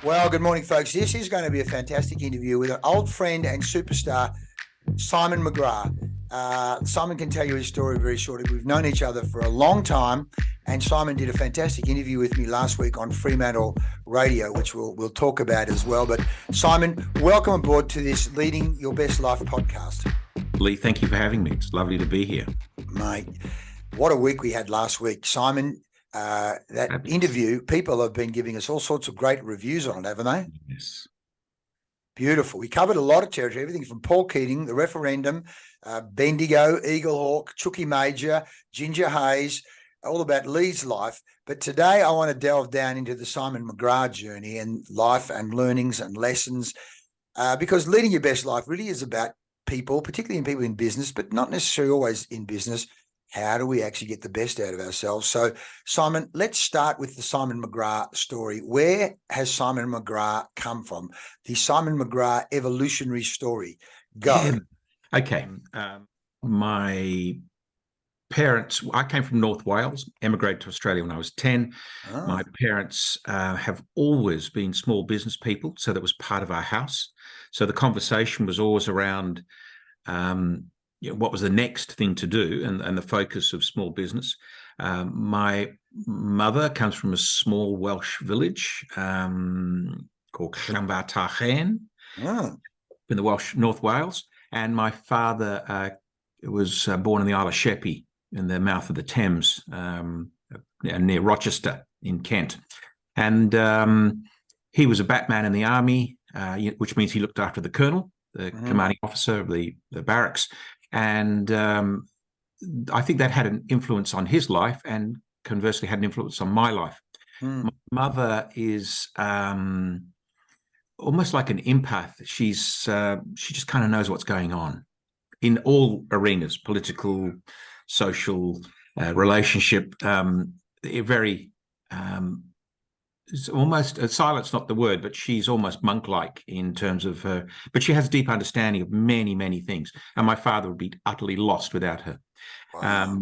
Well, good morning, folks. This is going to be a fantastic interview with an old friend and superstar, Simon McGrath. Simon can tell you his story very shortly. We've known each other for a long time, and Simon did a fantastic interview with me last week on Fremantle Radio, which we'll talk about as well. But Simon, welcome aboard to this Leading Your Best Life podcast. Leigh, thank you for having me. It's lovely to be here. Mate, what a week we had last week. Simon, that interview, people have been giving us all sorts of great reviews on it, haven't they? Yes. Beautiful. We covered a lot of territory, everything from Paul Keating, the referendum, Bendigo, Eaglehawk, Chookie Major, Ginger Hayes, all about Leigh's life. But today I want to delve down into the Simon McGrath journey and life and learnings and lessons, because leading your best life really is about people, particularly in people in business, but not necessarily always in business. How do we actually get the best out of ourselves? So, Simon, let's start with the Simon McGrath story. Where has Simon McGrath come from? The Simon McGrath evolutionary story. Go. Yeah. Okay. My parents, I came from North Wales, emigrated to Australia when I was 10. Oh. My parents have always been small business people, so that was part of our house. So the conversation was always around what was the next thing to do and the focus of small business. My mother comes from a small Welsh village called Llanfairtachen in the North Wales. And my father was born in the Isle of Sheppey in the mouth of the Thames near Rochester in Kent. And he was a batman in the army, which means he looked after the colonel, the commanding officer of the barracks. And I think that had an influence on his life and conversely had an influence on my life. My mother is almost like an empath. She just kind of knows what's going on in all arenas, political, social, relationship. Very, it's almost silence, not the word, but she's almost monk-like in terms of her, but she has a deep understanding of many, many things. And my father would be utterly lost without her. Wow.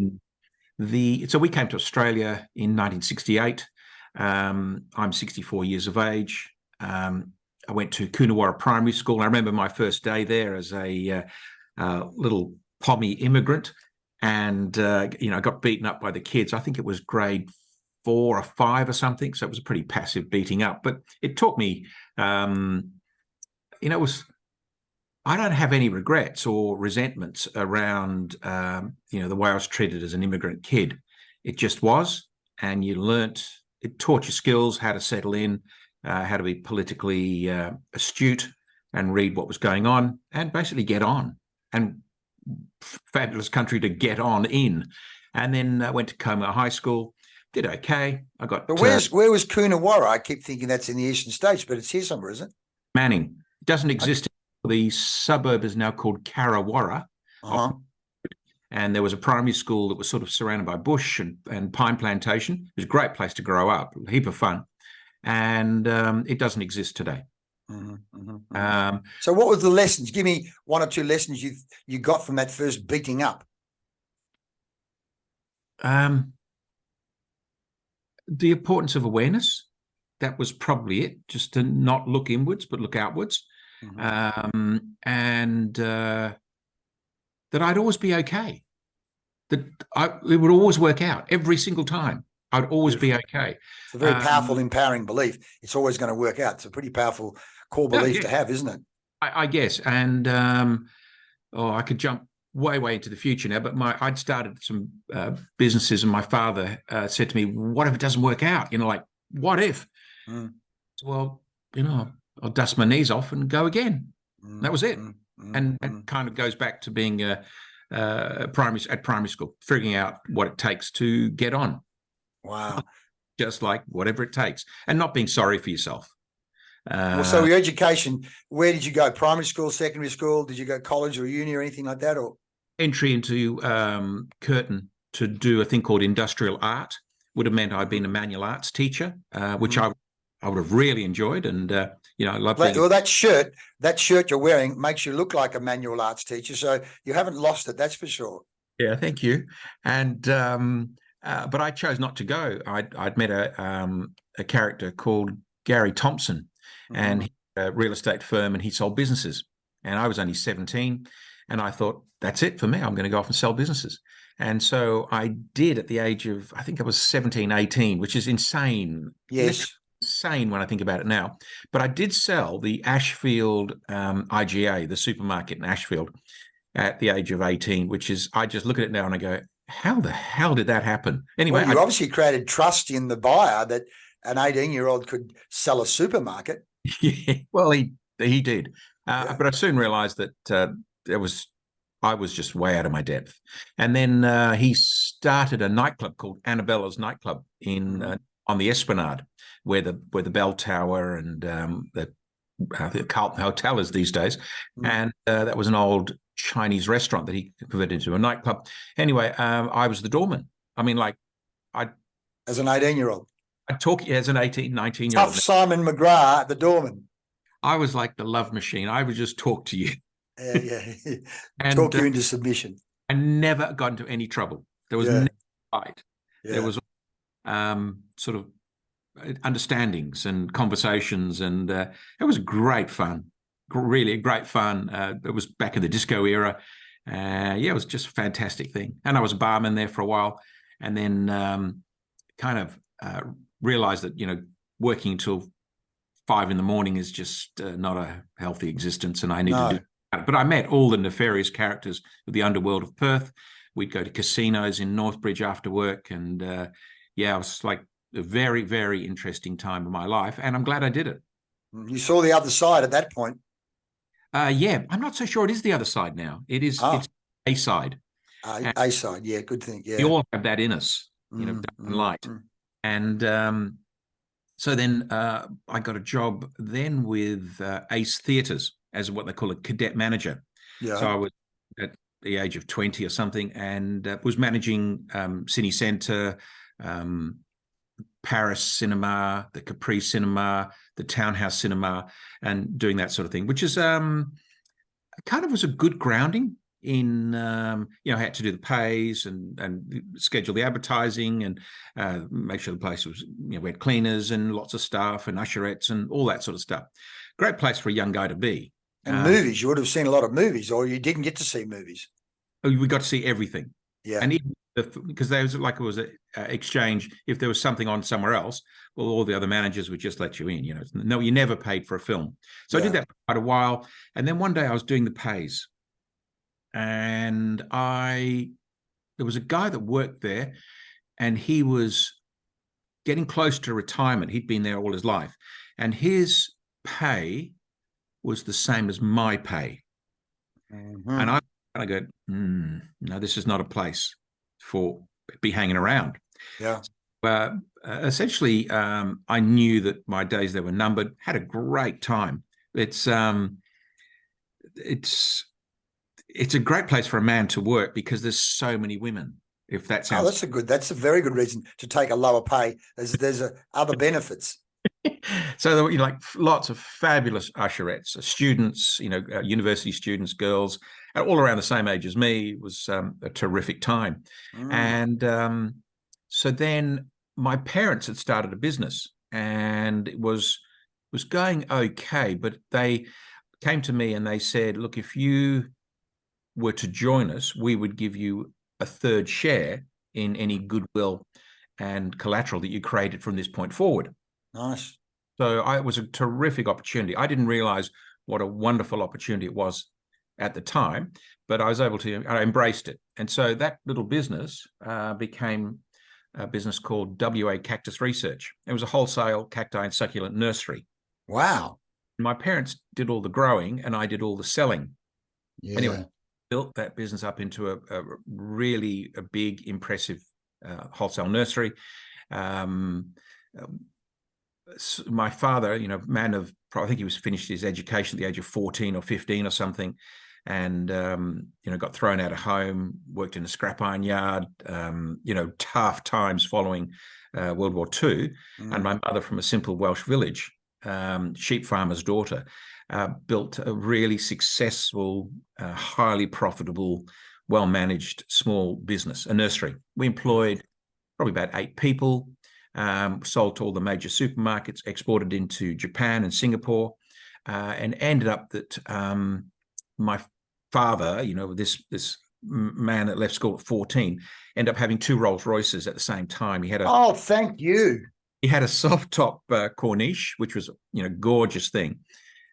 So we came to Australia in 1968. I'm 64 years of age. I went to Coonawarra Primary School. I remember my first day there as a little pommy immigrant, and got beaten up by the kids. I think it was grade 4 or 5 or something, so it was a pretty passive beating up. But it taught me, I don't have any regrets or resentments around, the way I was treated as an immigrant kid. It just was, and it taught you skills, how to settle in, how to be politically astute and read what was going on and basically get on. And fabulous country to get on in. And then I went to Comer High School. Did okay. I got. But where was Coonawarra? I keep thinking that's in the eastern states, but it's here somewhere, isn't it? Manning. It doesn't exist. The suburb is now called Carrawarra. And there was a primary school that was sort of surrounded by bush and pine plantation. It was a great place to grow up, a heap of fun. And it doesn't exist today. So what were the lessons? Give me one or two lessons you got from that first beating up. The importance of awareness. That was probably it, just to not look inwards, but look outwards. And that I'd always be okay. That it would always work out every single time. I'd always be okay. It's a very powerful, empowering belief. It's always going to work out. It's a pretty powerful core belief to have, isn't it? I guess. And I could jump way into the future now, but I'd started some businesses, and my father said to me, what if it doesn't work out? What if? Well, I'll dust my knees off and go again. That was it. And that kind of goes back to being at primary school, figuring out what it takes to get on. Wow. Just like whatever it takes, and not being sorry for yourself. So your education, where did you go? Primary school, secondary school? Did you go college or uni or anything like that? Or entry into Curtin to do a thing called industrial art would have meant I'd been a manual arts teacher, which I would have really enjoyed. And I love well, that shirt you're wearing makes you look like a manual arts teacher. So you haven't lost it, that's for sure. Yeah, thank you. And but I chose not to go. I'd met a character called Gary Thompson, and he had a real estate firm, and he sold businesses. And I was only 17, and I thought, that's it for me. I'm going to go off and sell businesses. And so I did at the age of, I think I was 17, 18, which is insane. Yes. Insane when I think about it now. But I did sell the Ashfield IGA, the supermarket in Ashfield, at the age of 18, which is, I just look at it now and I go, how the hell did that happen? Anyway, well, you obviously created trust in the buyer that an 18-year-old could sell a supermarket. Yeah, well, he did. But I soon realized that I was just way out of my depth. And then he started a nightclub called Annabella's Nightclub on the Esplanade, where the bell tower and the Carlton Hotel is these days. And that was an old Chinese restaurant that he converted into a nightclub. Anyway, I was the doorman. I mean, like, as an 18-year-old. I talk as an 18, 19-year-old. Tough Simon McGrath, the doorman. I was like the love machine. I would just talk to you. Yeah. And talk you into submission. I never got into any trouble. There was no fight. Yeah. There was sort of understandings and conversations, and it was great fun. Really great fun. It was back in the disco era. It was just a fantastic thing. And I was a barman there for a while, and then kind of realized that, working until 5 a.m. is just not a healthy existence, and I need to do that. But I met all the nefarious characters of the underworld of Perth. We'd go to casinos in Northbridge after work, and it was like a very, very interesting time of my life, and I'm glad I did it. You saw the other side at that point. I'm not so sure it is the other side now. It's a side. A side, yeah, good thing. Yeah, we all have that in us, dark and light. And so then I got a job then with Ace Theatres as what they call a cadet manager. Yeah. So I was at the age of 20 or something, and was managing City Centre, Paris Cinema, the Capri Cinema, the Townhouse Cinema, and doing that sort of thing, which is kind of was a good grounding in, I had to do the pays and schedule the advertising and make sure the place was, we had cleaners and lots of staff and usherettes and all that sort of stuff. Great place for a young guy to be. And movies, you would have seen a lot of movies, or you didn't get to see movies. We got to see everything. Yeah. And even because there was like, it was an exchange. If there was something on somewhere else, well, all the other managers would just let you in, No, you never paid for a film. So I did that for quite a while. And then one day I was doing the pays, and there was a guy that worked there, and he was getting close to retirement. He'd been there all his life, and his pay was the same as my pay. And I go, no, this is not a place for be hanging around. Yeah. Essentially, I knew that my days there were numbered. Had a great time. It's a great place for a man to work because there's so many women. If that sounds, that's a very good reason to take a lower pay. There's other benefits. So there were like lots of fabulous usherettes, students, university students, girls, all around the same age as me. It was a terrific time. And so then my parents had started a business, and it was going okay, but they came to me and they said, look, if you were to join us, we would give you a third share in any goodwill and collateral that you created from this point forward. Nice. So it was a terrific opportunity. I didn't realize what a wonderful opportunity it was at the time, but I embraced it. And so that little business became a business called WA Cactus Research. It was a wholesale cacti and succulent nursery. Wow. My parents did all the growing and I did all the selling. Yeah. Anyway, built that business up into a really big, impressive wholesale nursery. My father, man of, I think he was finished his education at the age of 14 or 15 or something, and got thrown out of home, worked in a scrap iron yard, tough times following World War II. And my mother, from a simple Welsh village, sheep farmer's daughter, built a really successful, highly profitable, well-managed small business, a nursery. We employed probably about 8 people. sold to all the major supermarkets, exported into Japan and Singapore, and ended up that my father, this man that left school at 14, ended up having 2 Rolls Royces at the same time. He had Oh, thank you. He had a soft top Corniche, which was gorgeous thing,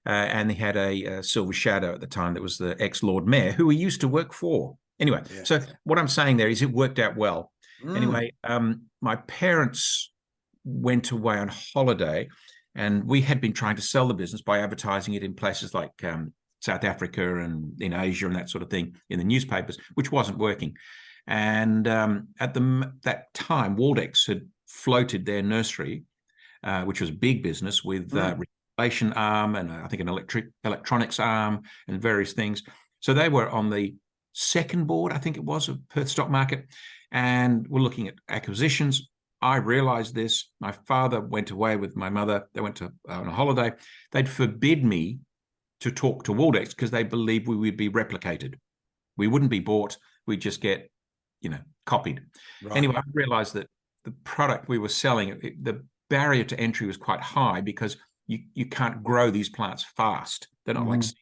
and he had a Silver Shadow at the time that was the ex-Lord Mayor, who he used to work for. Anyway, so what I'm saying there is it worked out well. Anyway, my parents went away on holiday, and we had been trying to sell the business by advertising it in places like South Africa and in Asia and that sort of thing in the newspapers, which wasn't working. And at that time, Waldex had floated their nursery, which was a big business with regulation arm and I think an electronics arm and various things. So they were on the second board, I think it was, of Perth stock market, and we're looking at acquisitions. I realized this. My father went away with my mother. They went on a holiday. They'd forbid me to talk to Waldex because they believed we would be replicated. We wouldn't be bought. We'd just get, copied. Right. Anyway, I realized that the product we were selling, the barrier to entry was quite high because you can't grow these plants fast. They're not like seeds.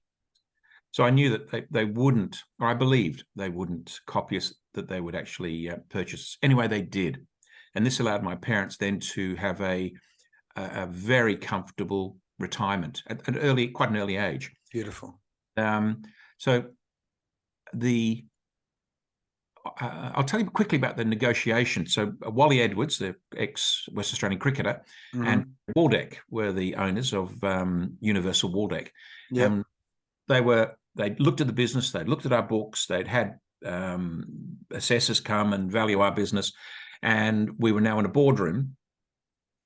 So I knew that they wouldn't, or I believed they wouldn't copy us, that they would actually purchase. Anyway, they did. And this allowed my parents then to have a very comfortable retirement at quite an early age. Beautiful. So I'll tell you quickly about the negotiation. So Wally Edwards, the ex-West Australian cricketer, and Waldeck were the owners of Universal Waldeck. Yeah. They looked at the business, they'd looked at our books, they'd had assessors come and value our business, and we were now in a boardroom,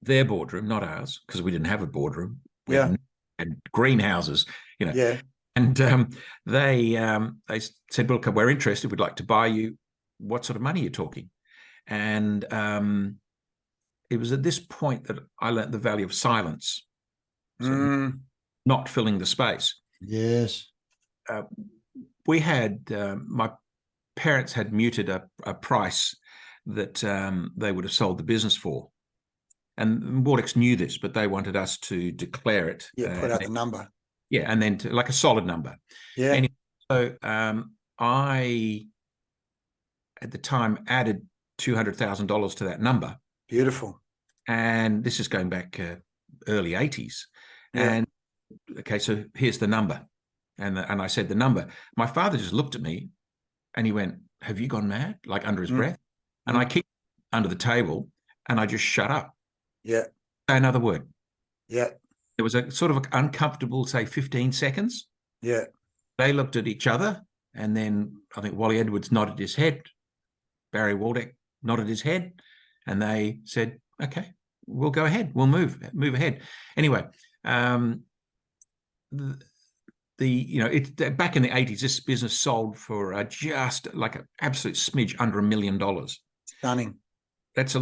their boardroom, not ours, because we didn't have a boardroom. We had greenhouses, Yeah. And they said, "Well, we're interested. We'd like to buy you. What sort of money are you talking?" And it was at this point that I learned the value of silence, so not filling the space. Yes. We had my parents had muted a price that they would have sold the business for, and Waldex knew this, but they wanted us to declare it. Yeah, put out the number. Yeah, and then to, like a solid number. Yeah. Anyway, so I, at the time, added $200,000 to that number. Beautiful. And this is going back early 80s. Yeah. And okay, so here's the number. And I said the number. My father just looked at me and he went, "Have you gone mad?" Like under his breath. And I kicked under the table and I just shut up. Yeah. Say another word. Yeah. It was a sort of uncomfortable, say, 15 seconds. Yeah. They looked at each other, and then I think Wally Edwards nodded his head. Barry Waldeck nodded his head, and they said, "Okay, we'll go ahead. We'll move ahead." Anyway, back in the 80s, this business sold for just like an absolute smidge under $1 million. Stunning. That's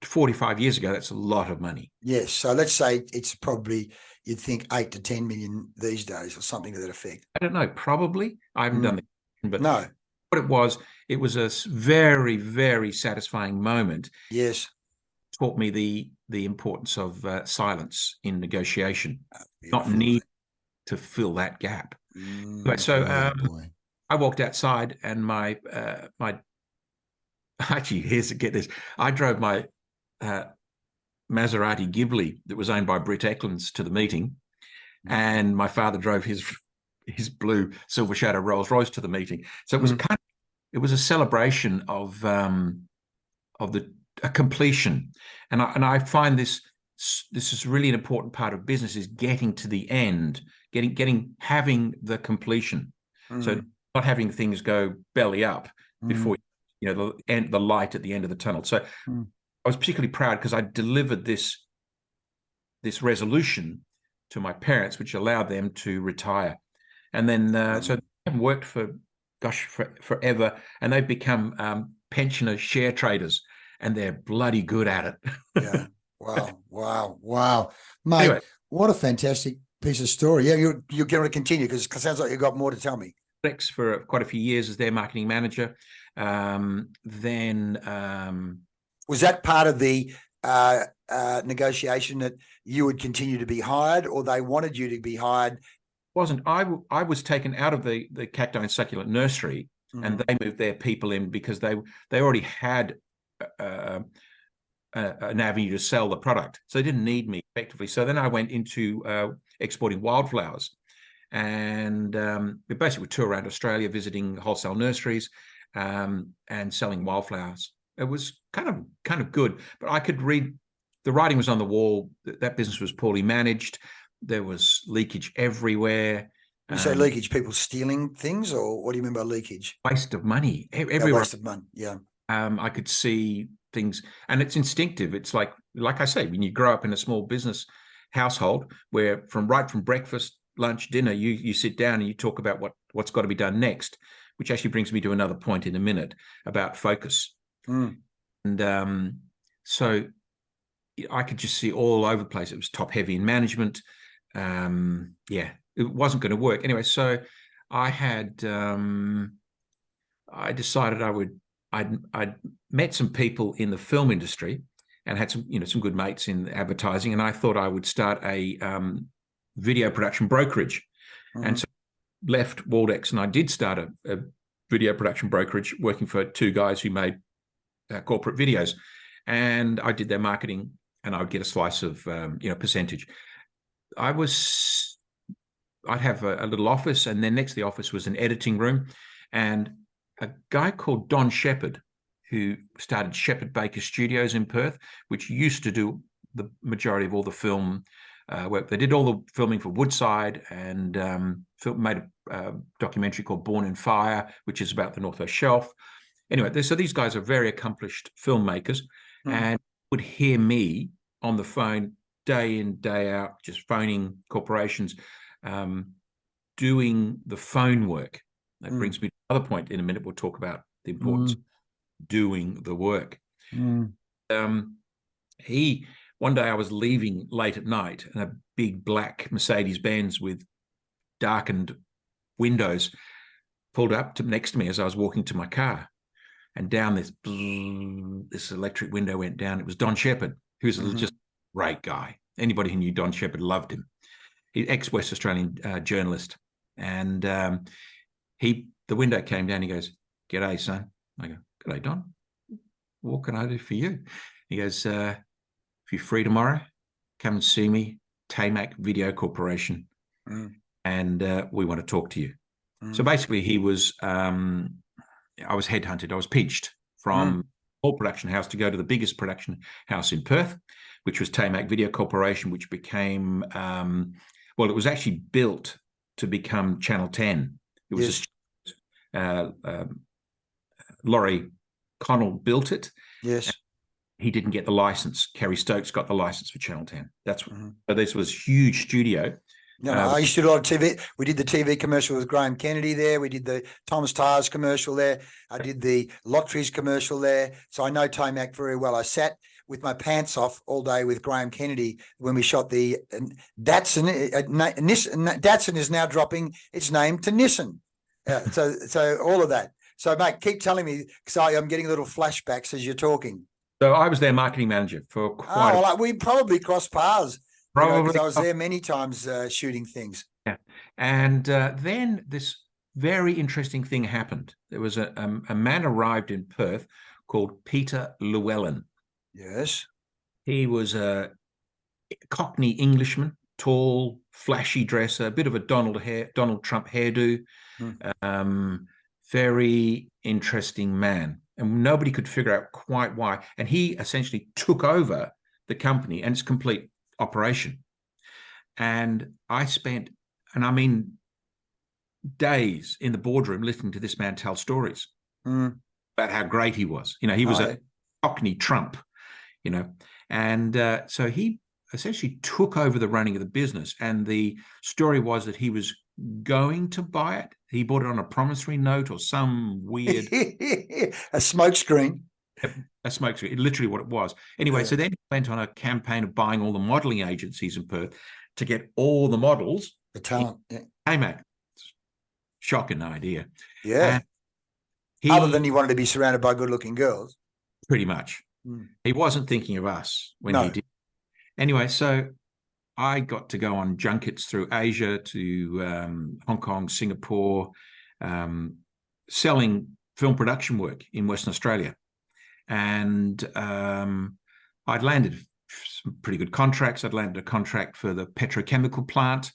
45 years ago, that's a lot of money. Yes. So let's say it's probably, you'd think 8 to 10 million these days or something to that effect. I don't know, probably. I haven't done the, but no. What it was a very, very satisfying moment. Yes. Taught me the importance of silence in negotiation, not need to fill that gap. But so I walked outside and my actually, get this. I drove my Maserati Ghibli that was owned by Britt Eklunds to the meeting, and my father drove his blue Silver Shadow Rolls Royce to the meeting. So it was it was a celebration of a completion, and I find this is really an important part of business, is getting to the end, having the completion. So not having things go belly up before the light at the end of the tunnel. So I was particularly proud because I delivered this resolution to my parents, which allowed them to retire. And then so they've worked for forever, and they've become pensioner share traders, and they're bloody good at it. Yeah. Wow. Mate, anyway, what a fantastic piece of story. Yeah, you're going to continue because it sounds like you've got more to tell me. For quite a few years as their marketing manager. Was that part of the negotiation that you would continue to be hired, or they wanted you to be hired? Wasn't. I was taken out of the cacti and succulent nursery, and they moved their people in because they already had an avenue to sell the product, so they didn't need me effectively. So then I went into exporting wildflowers, and we basically would tour around Australia visiting wholesale nurseries and selling wildflowers. It was kind of good, but I could read, the writing was on the wall. That business was poorly managed. There was leakage everywhere. When you say leakage, people stealing things, or what do you mean by leakage? Waste of money everywhere. Waste of money, yeah. I could see things, and it's instinctive. It's like I say, when you grow up in a small business household where from breakfast, lunch, dinner, you sit down and you talk about what's got to be done next, which actually brings me to another point in a minute about focus. And so I could just see all over the place. It was top heavy in management. Yeah, it wasn't going to work anyway. So I had I decided I'd met some people in the film industry and had some good mates in advertising, and I thought I would start a video production brokerage. And so left Waldex, and I did start a video production brokerage working for two guys who made corporate videos, and I did their marketing, and I would get a slice of percentage. I'd have a little office, and then next to the office was an editing room, and a guy called Don Shepherd, who started Shepherd Baker Studios in Perth, which used to do the majority of all the film work. They did all the filming for Woodside, and made a documentary called Born in Fire, which is about the North West Shelf. Anyway, so these guys are very accomplished filmmakers, and would hear me on the phone day in, day out, just phoning corporations, doing the phone work. That brings me to another point in a minute. We'll talk about the importance of doing the work. One day I was leaving late at night, and a big black Mercedes-Benz with darkened windows pulled up next to me as I was walking to my car. And down this electric window went down. It was Don Shepherd, who's just a great guy. Anybody who knew Don Shepherd loved him. He's ex-West Australian journalist. And the window came down. He goes, "G'day, son." I go, "G'day, Don. What can I do for you?" He goes, "If you're free tomorrow, come and see me, Tamac Video Corporation, and we want to talk to you." So basically, he was... I was headhunted. I was pitched from a small production house to go to the biggest production house in Perth, which was Tamac Video Corporation, which became, it was actually built to become Channel 10. It was Laurie Connell built it. Yes. He didn't get the license. Kerry Stokes got the license for Channel 10. So this was a huge studio. No, I used to do a lot of TV. We did the TV commercial with Graham Kennedy there. We did the Thomas Tars commercial there. I did the Lotteries commercial there. So I know Tamac very well. I sat with my pants off all day with Graham Kennedy when we shot the Datsun. Datsun is now dropping its name to Nissan. So all of that. So, mate, keep telling me, because I'm getting little flashbacks as you're talking. So I was their marketing manager for quite we probably crossed paths. Probably. Because I was there many times shooting things. Yeah. And then this very interesting thing happened. There was a man arrived in Perth called Peter Llewellyn. Yes. He was a Cockney Englishman, tall, flashy dresser, a bit of a Donald Trump hairdo. Very interesting man. And nobody could figure out quite why. And he essentially took over the company and its complete operation. And I spent, days in the boardroom listening to this man tell stories about how great he was. He was a Cockney Trump, and so he essentially took over the running of the business. And the story was that he was going to buy it. He bought it on a promissory note or some weird... a smoke screen. A smoke screen, literally what it was. Anyway, so then he went on a campaign of buying all the modelling agencies in Perth to get all the models. The talent. Tamac. Shocking idea. Yeah. Other than he wanted to be surrounded by good-looking girls. Pretty much. He wasn't thinking of us when he did. Anyway, so I got to go on junkets through Asia to Hong Kong, Singapore, selling film production work in Western Australia. And I'd landed some pretty good contracts. I'd landed a contract for the petrochemical plant,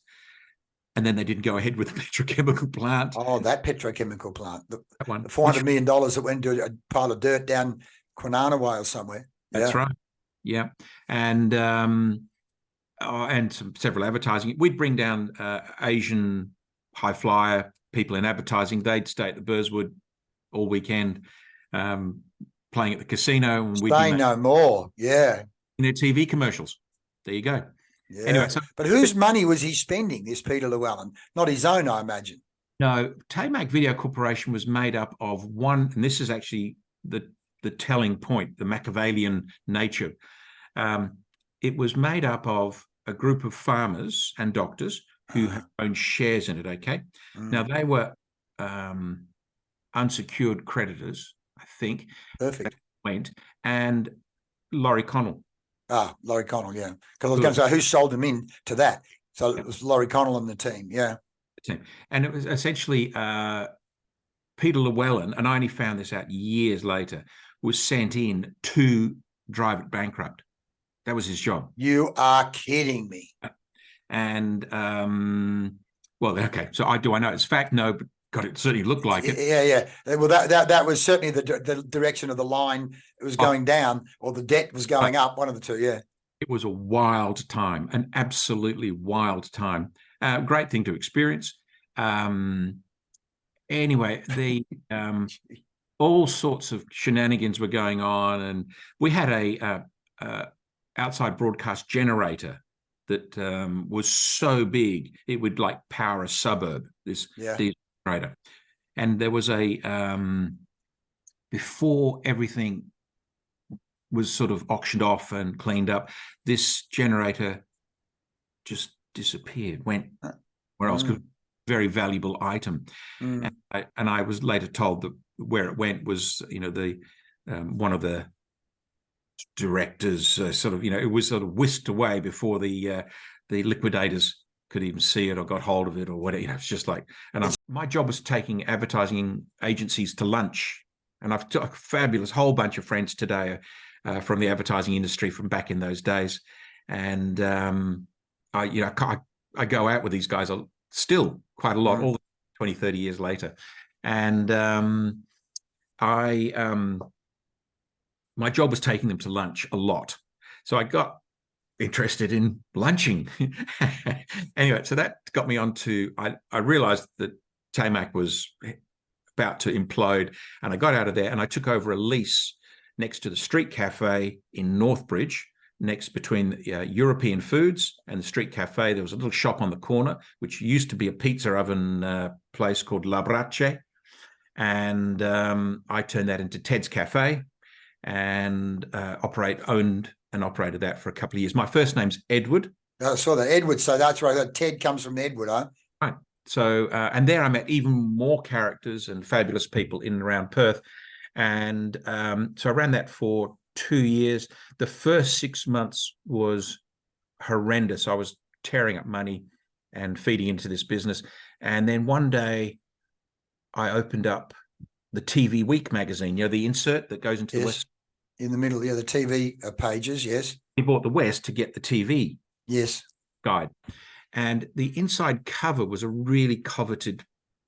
and then they didn't go ahead with the petrochemical plant. Oh, that petrochemical plant. The $400 million that went into a pile of dirt down Kwinana Way or somewhere. That's right. Yeah. And several advertising. We'd bring down Asian high flyer people in advertising. They'd stay at the Burswood all weekend, playing at the casino. And Say no more. Yeah. In their TV commercials. There you go. Yeah. Anyway, so, but whose money was he spending, this Peter Llewellyn? Not his own, I imagine. No, Tamac Video Corporation was made up of one, and this is actually the telling point, the Machiavellian nature. It was made up of a group of farmers and doctors who had owned shares in it, okay? Now, they were unsecured creditors, I think. Perfect. And Laurie Connell. Laurie Connell, yeah. Because I was going to say, who sold them in to that? So it was Laurie Connell and the team, yeah. And it was essentially Peter Llewellyn, and I only found this out years later, was sent in to drive it bankrupt. That was his job. You are kidding me. And, well, okay, so I know it's fact? No, but God, it certainly looked like it. Yeah. Well, that was certainly the direction of the line. It was going down, or the debt was going up, one of the two, yeah. It was a wild time, an absolutely wild time. Great thing to experience. Anyway, all sorts of shenanigans were going on, and we had a outside broadcast generator that was so big it would like power a suburb. This generator, and there was before everything was sort of auctioned off and cleaned up, this generator just disappeared, went where else? Very valuable item. And I was later told that where it went was, the one of the directors it was sort of whisked away before the liquidators could even see it or got hold of it or whatever. It's just like, and my job was taking advertising agencies to lunch, and I've got a fabulous whole bunch of friends today from the advertising industry from back in those days, and I go out with these guys still quite a lot, all 20, 30 years later, and my job was taking them to lunch a lot, so I got interested in lunching. Anyway, so that got me onto, I realized that Tamac was about to implode, and I got out of there and I took over a lease next to the street cafe in Northbridge, next between European Foods and the street cafe. There was a little shop on the corner, which used to be a pizza oven place called La Brace. And I turned that into Ted's Cafe and owned and operated that for a couple of years. My first name's Edward. I saw that, Edward. So that's right. Ted comes from Edward, huh? Right. So, and there I met even more characters and fabulous people in and around Perth. And so I ran that for 2 years. The first 6 months was horrendous. I was tearing up money and feeding into this business. And then one day I opened up the TV Week magazine, the insert that goes into the West. In the middle, the TV pages, yes. He bought the West to get the TV guide. And the inside cover was a really coveted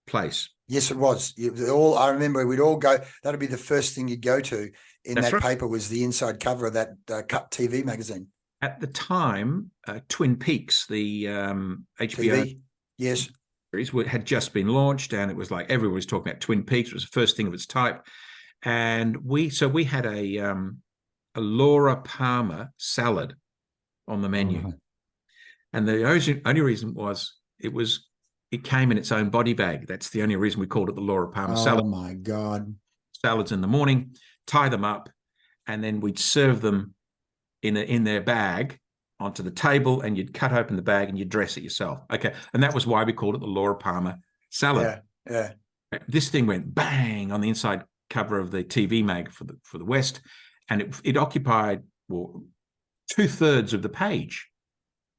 place. Yes, it was. I remember we'd all go, that'd be the first thing you'd go to in that paper was the inside cover of that cut TV magazine. At the time, Twin Peaks, the HBO series, had just been launched, and it was like everyone was talking about Twin Peaks. It was the first thing of its type. And we had a Laura Palmer salad on the menu. And the only reason was it came in its own body bag. That's the only reason we called it the Laura Palmer salad. Oh my God. Salads in the morning, tie them up, and then we'd serve them in their bag onto the table, and you'd cut open the bag and you'd dress it yourself. Okay. And that was why we called it the Laura Palmer salad. Yeah. This thing went bang on the inside cover of the TV mag for the West. and it occupied, well, 2/3 of the page.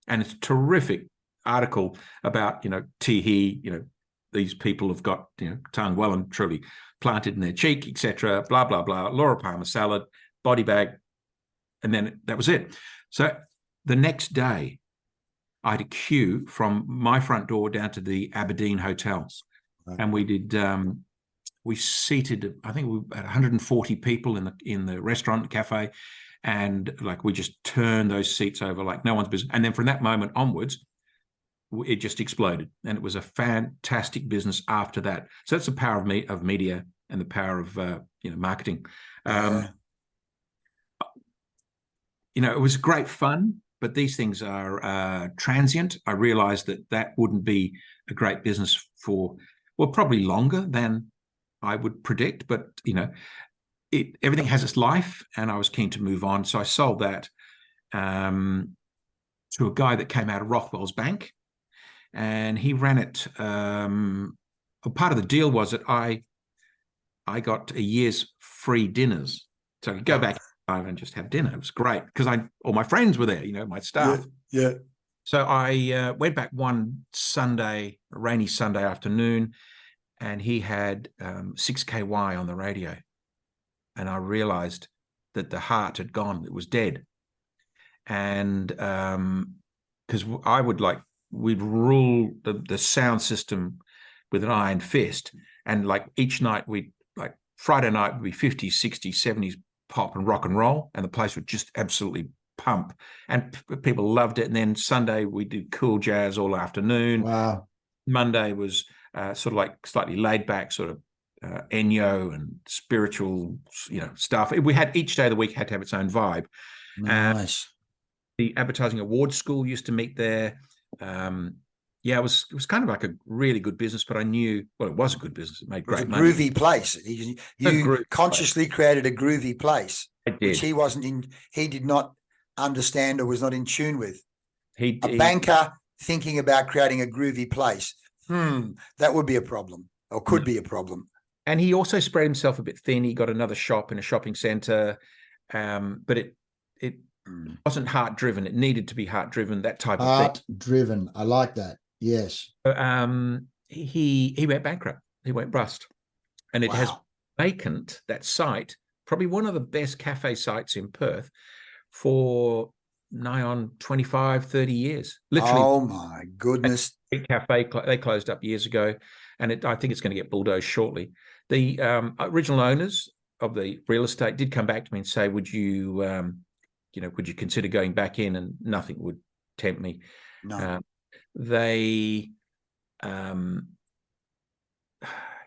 And it's a terrific article about, Tihi, these people have got, tongue well and truly planted in their cheek, etc., blah, blah, blah, Laura Palmer salad, body bag, and then that was it. So the next day, I had a queue from my front door down to the Aberdeen hotels. Right. And we did, we seated, I think we had 140 people in the restaurant, cafe, and like we just turned those seats over like no one's business. And then from that moment onwards, it just exploded, and it was a fantastic business after that. So that's the power of media and the power of marketing. It was great fun, but these things are transient. I realized that wouldn't be a great business for, well, probably longer than I would predict, but everything has its life, and I was keen to move on. So I sold that to a guy that came out of Rothwell's Bank, and he ran it. Part of the deal was that I got a year's free dinners, so I could go back and just have dinner. It was great because all my friends were there, my staff. Yeah. So I went back one Sunday, a rainy Sunday afternoon, and he had 6KY on the radio. And I realized that the heart had gone, it was dead. And because we'd rule the sound system with an iron fist. And like each night, Friday night would be 50s, 60s, 70s pop and rock and roll. And the place would just absolutely pump. And people loved it. And then Sunday, we did cool jazz all afternoon. Wow. Monday was sort of like slightly laid back, sort of Ennio and spiritual, stuff. We had each day of the week had to have its own vibe. Nice. The Advertising Awards School used to meet there. It was kind of like a really good business, but I knew, well, it was a good business. It made great money. Groovy place. You consciously created a groovy place, which he did not understand or was not in tune with. A banker thinking about creating a groovy place. That would be a problem, or could be a problem. And he also spread himself a bit thin. He got another shop in a shopping center, but it wasn't heart driven. It needed to be heart driven. That type of thing. Heart driven. I like that. Yes. He went bankrupt. He went bust, and it has vacant, that site, probably one of the best cafe sites in Perth, for nigh on 25, 30 years. Literally. Oh my goodness. Cafe, they closed up years ago, and I think it's going to get bulldozed shortly. The original owners of the real estate did come back to me and say, would you consider going back in? And nothing would tempt me. No. They,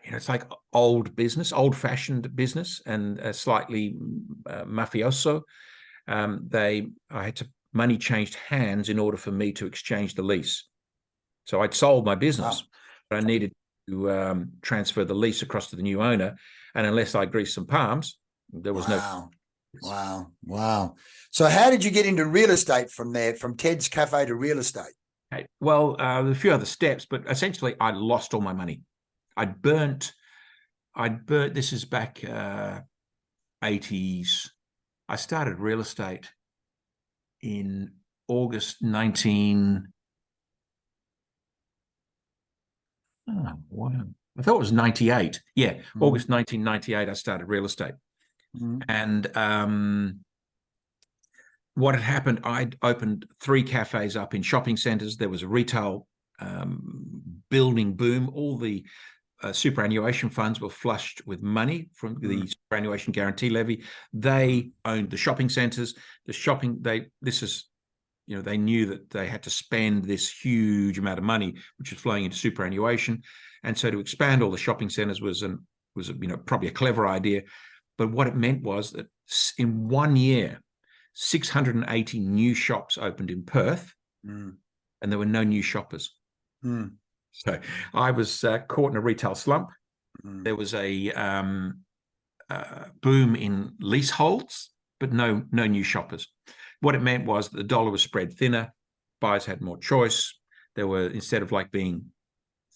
it's like old-fashioned business, and slightly mafioso. I had to money changed hands in order for me to exchange the lease. So I'd sold my business, but I needed to transfer the lease across to the new owner. And unless I greased some palms, there was no. Wow. So how did you get into real estate from there, from Ted's Cafe to real estate? Well, a few other steps, but essentially I lost all my money. I'd burnt, this is back 80s. I started real estate in August 19. Oh, wow. I thought it was 98. Yeah, August 1998, I started real estate. And what had happened, I'd opened 3 cafes up in shopping centers. There was a retail building boom. All the superannuation funds were flushed with money from the superannuation guarantee levy. They owned the shopping centers. They knew that they had to spend this huge amount of money, which was flowing into superannuation. And so to expand all the shopping centers was probably a clever idea. But what it meant was that in 1 year, 680 new shops opened in Perth, and there were no new shoppers. So I was caught in a retail slump. There was a boom in leaseholds, but no new shoppers. What it meant was that the dollar was spread thinner. Buyers had more choice. There were, instead of like being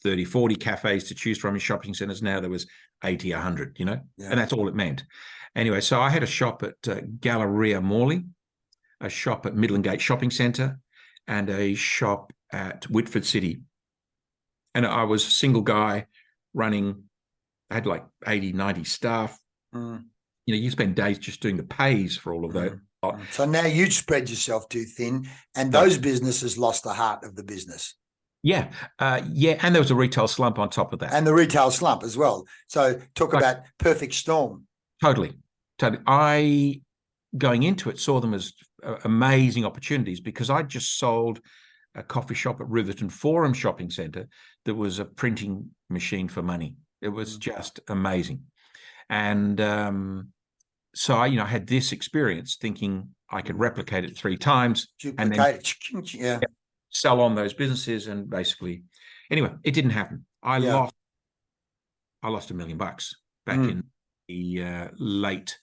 30, 40 cafes to choose from in shopping centers. Now there was 80, 100, you know, Yeah. and that's all it meant. Anyway, so I had a shop at Galleria Morley, a shop at Midland Gate Shopping Centre, and a shop at Whitford City. And I was a single guy running, I had like 80, 90 staff. Mm. You know, you spend days just doing the pays for all of those. So now you'd spread yourself too thin, and those businesses lost the heart of the business. Yeah. And there was a retail slump on top of that. And the retail slump as well. So talk about perfect storm. Totally. I, going into it, saw them as amazing opportunities because I just sold a coffee shop at Riverton Forum Shopping Centre that was a printing machine for money. It was just amazing. And so I had this experience thinking I could replicate it 3 times. Duplicate it. Yeah. Sell on those businesses, and basically, anyway, it didn't happen. I lost $1 million back in the late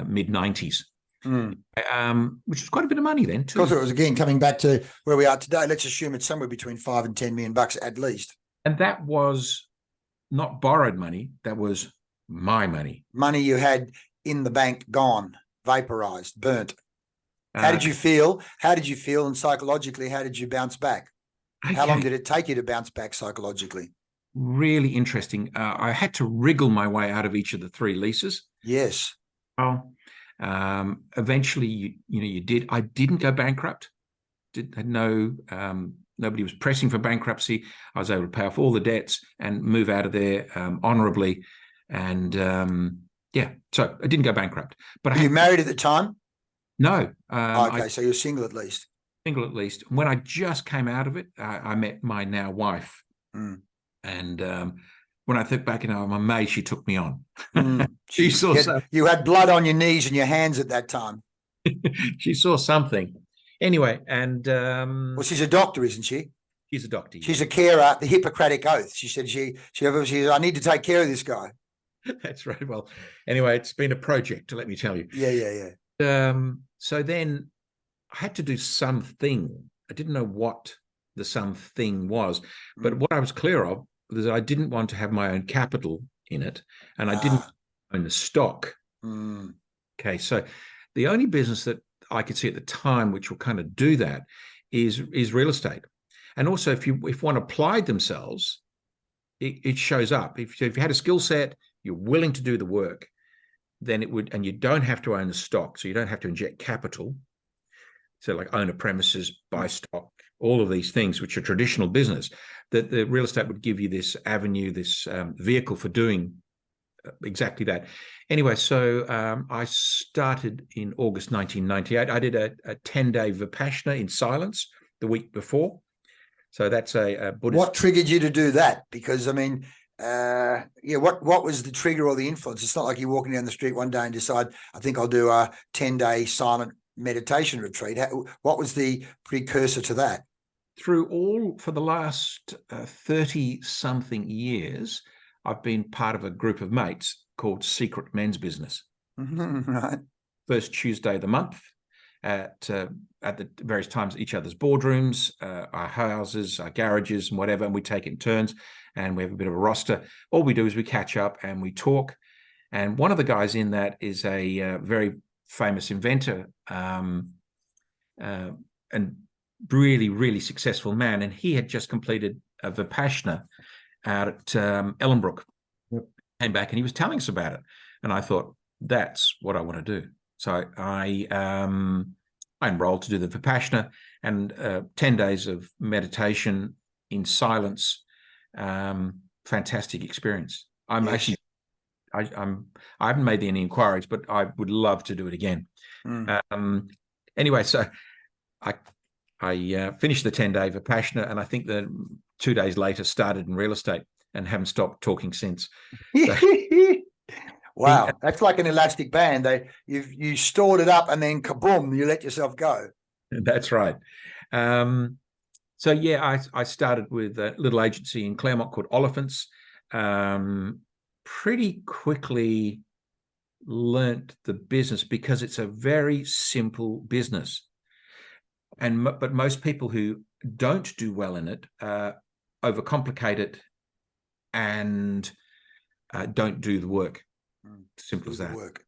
mid 90s, which was quite a bit of money then too. Because it was, again, coming back to where we are today. Let's assume it's somewhere between $5 and $10 million at least. And that was not borrowed money. That was my money. Money you had in the bank, gone, vaporized, burnt. How did you feel? And psychologically, how did you bounce back? Okay. How long did it take you to bounce back psychologically? Really interesting. I had to wriggle my way out of each of the 3 leases. Yes. Eventually, you did. I didn't go bankrupt. Nobody was pressing for bankruptcy. I was able to pay off all the debts and move out of there honorably. And so I didn't go bankrupt. But Were you married at the time? No. Okay, so you're single at least. Single at least. When I just came out of it, I met my now wife. And when I think back, I'm amazed she took me on. She saw you had blood on your knees and your hands at that time. She saw something. Anyway, and well, she's a doctor, isn't she? She's a doctor. She's a carer. The Hippocratic Oath. She said she I need to take care of this guy. That's right. Well, anyway, it's been a project, let me tell you. Yeah. So then I had to do something. I didn't know what the something was, but what I was clear of was that I didn't want to have my own capital in it, and I didn't own the stock. Okay, so the only business that I could see at the time which will kind of do that is real estate. And also, if one applied themselves, it shows up. If you had a skill set, you're willing to do the work, then it would, and you don't have to own the stock, so you don't have to inject capital. So like own a premises, buy stock, all of these things, which are traditional business, that the real estate would give you this avenue, this vehicle for doing exactly that. Anyway, so I started in August 1998. I did a 10-day Vipassana in silence the week before. So that's a Buddhist. What triggered you to do that? Because, I mean, what was the trigger or the influence? It's not like you're walking down the street one day and decide, I think I'll do a 10-day silent meditation retreat. What was the precursor to that? For the last 30-something years, I've been part of a group of mates called Secret Men's Business. Right. First Tuesday of the month at the various times, each other's boardrooms, our houses, our garages, and whatever, and we take it in turns, and we have a bit of a roster. All we do is we catch up and we talk. And one of the guys in that is a very famous inventor and really, really successful man. And he had just completed a Vipassana out at Ellenbrook. Yep. Came back and he was telling us about it. And I thought, that's what I want to do. So I enrolled to do the Vipassana, and 10 days of meditation in silence. Fantastic experience. I haven't made any inquiries, but I would love to do it again. Anyway, so I finished the 10-day Vipassana, and I think that 2 days later started in real estate and haven't stopped talking since. So, wow, that's like an elastic band. You stored it up and then kaboom, you let yourself go. That's right. So yeah, I started with a little agency in Claremont called Oliphants. Pretty quickly learnt the business because it's a very simple business. But most people who don't do well in it overcomplicate it and don't do the work. Simple as that. Work.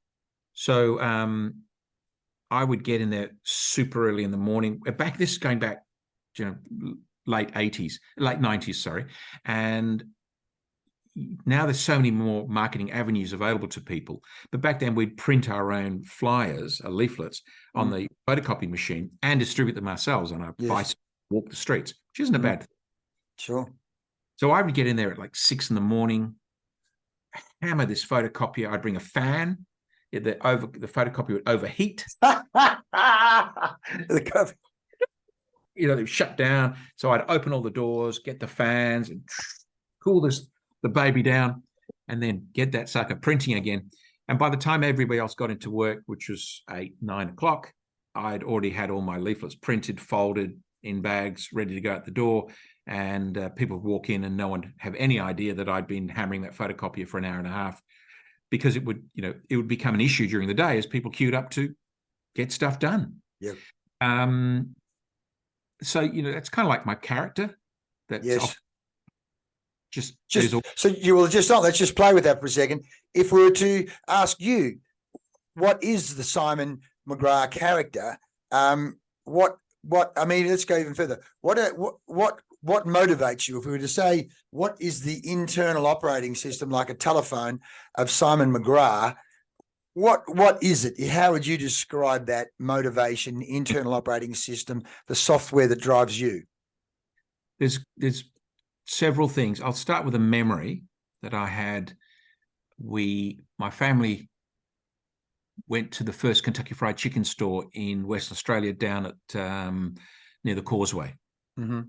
So I would get in there super early in the morning. This is going back, late 90s, sorry. And now there's so many more marketing avenues available to people. But back then we'd print our own flyers, leaflets on the photocopy machine and distribute them ourselves on our bicycle, walk the streets, which isn't a bad thing. Sure. So I would get in there at like 6 in, hammer this photocopier. I'd bring a fan. The photocopier would overheat. They'd shut down. So I'd open all the doors, get the fans, and cool the baby down, and then get that sucker printing again. And by the time everybody else got into work, which was 8, 9 o'clock, I'd already had all my leaflets printed, folded in bags, ready to go out the door. And people would walk in and no one have any idea that I'd been hammering that photocopier for an hour and a half, because it would become an issue during the day as people queued up to get stuff done. Yep. So, that's kind of like my character. So let's just play with that for a second. If we were to ask you, what is the Simon McGrath character? Let's go even further. What motivates you? If we were to say, what is the internal operating system, like a telephone, of Simon McGrath? What is it? How would you describe that motivation, internal operating system, the software that drives you? There's several things. I'll start with a memory that I had. My family went to the first Kentucky Fried Chicken store in Western Australia, down at near the Causeway. Mm-hmm.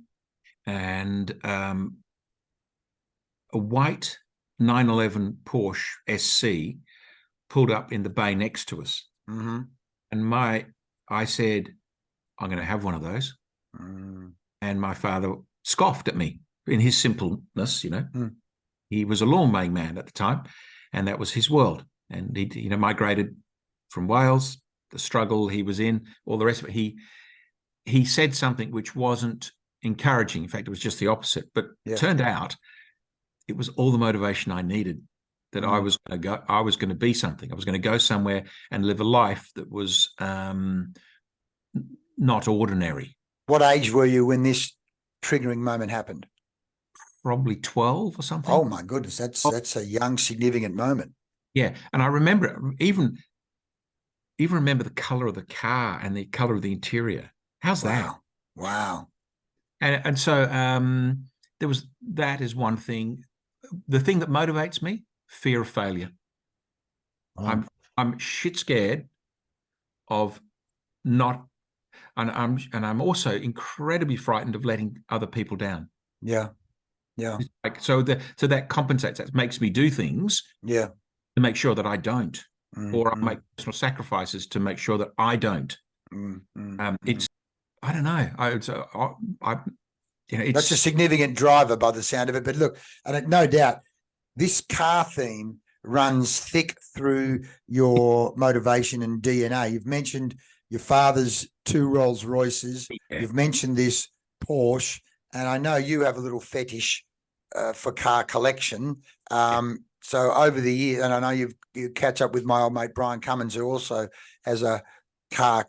And a white 911 Porsche SC pulled up in the bay next to us. Mm-hmm. And I said, I'm going to have one of those. Mm. And my father scoffed at me in his simpleness. He was a lawn mowing man at the time, and that was his world. And he migrated from Wales, the struggle he was in, all the rest of it. He said something which wasn't encouraging. In fact, it was just the opposite. But it turned out it was all the motivation I needed, that I was going to be something. I was going to go somewhere and live a life that was not ordinary. What age were you when this triggering moment happened? Probably 12 or something. Oh my goodness, that's a young, significant moment. Yeah, and I remember even remember the color of the car and the color of the interior. How's that? Wow. And so there was, that is one thing. The thing that motivates me, fear of failure. Oh. I'm shit scared of not, and I'm also incredibly frightened of letting other people down. Yeah. So that compensates. That makes me do things. Yeah. To make sure that I don't, or I make personal sacrifices to make sure that I don't. It's, I don't know. That's a significant driver by the sound of it. But look, and no doubt, this car theme runs thick through your motivation and DNA. You've mentioned your father's 2 Rolls Royces. Yeah. You've mentioned this Porsche, and I know you have a little fetish for car collection. So over the years, and I know you catch up with my old mate Brian Cummins, who also has a car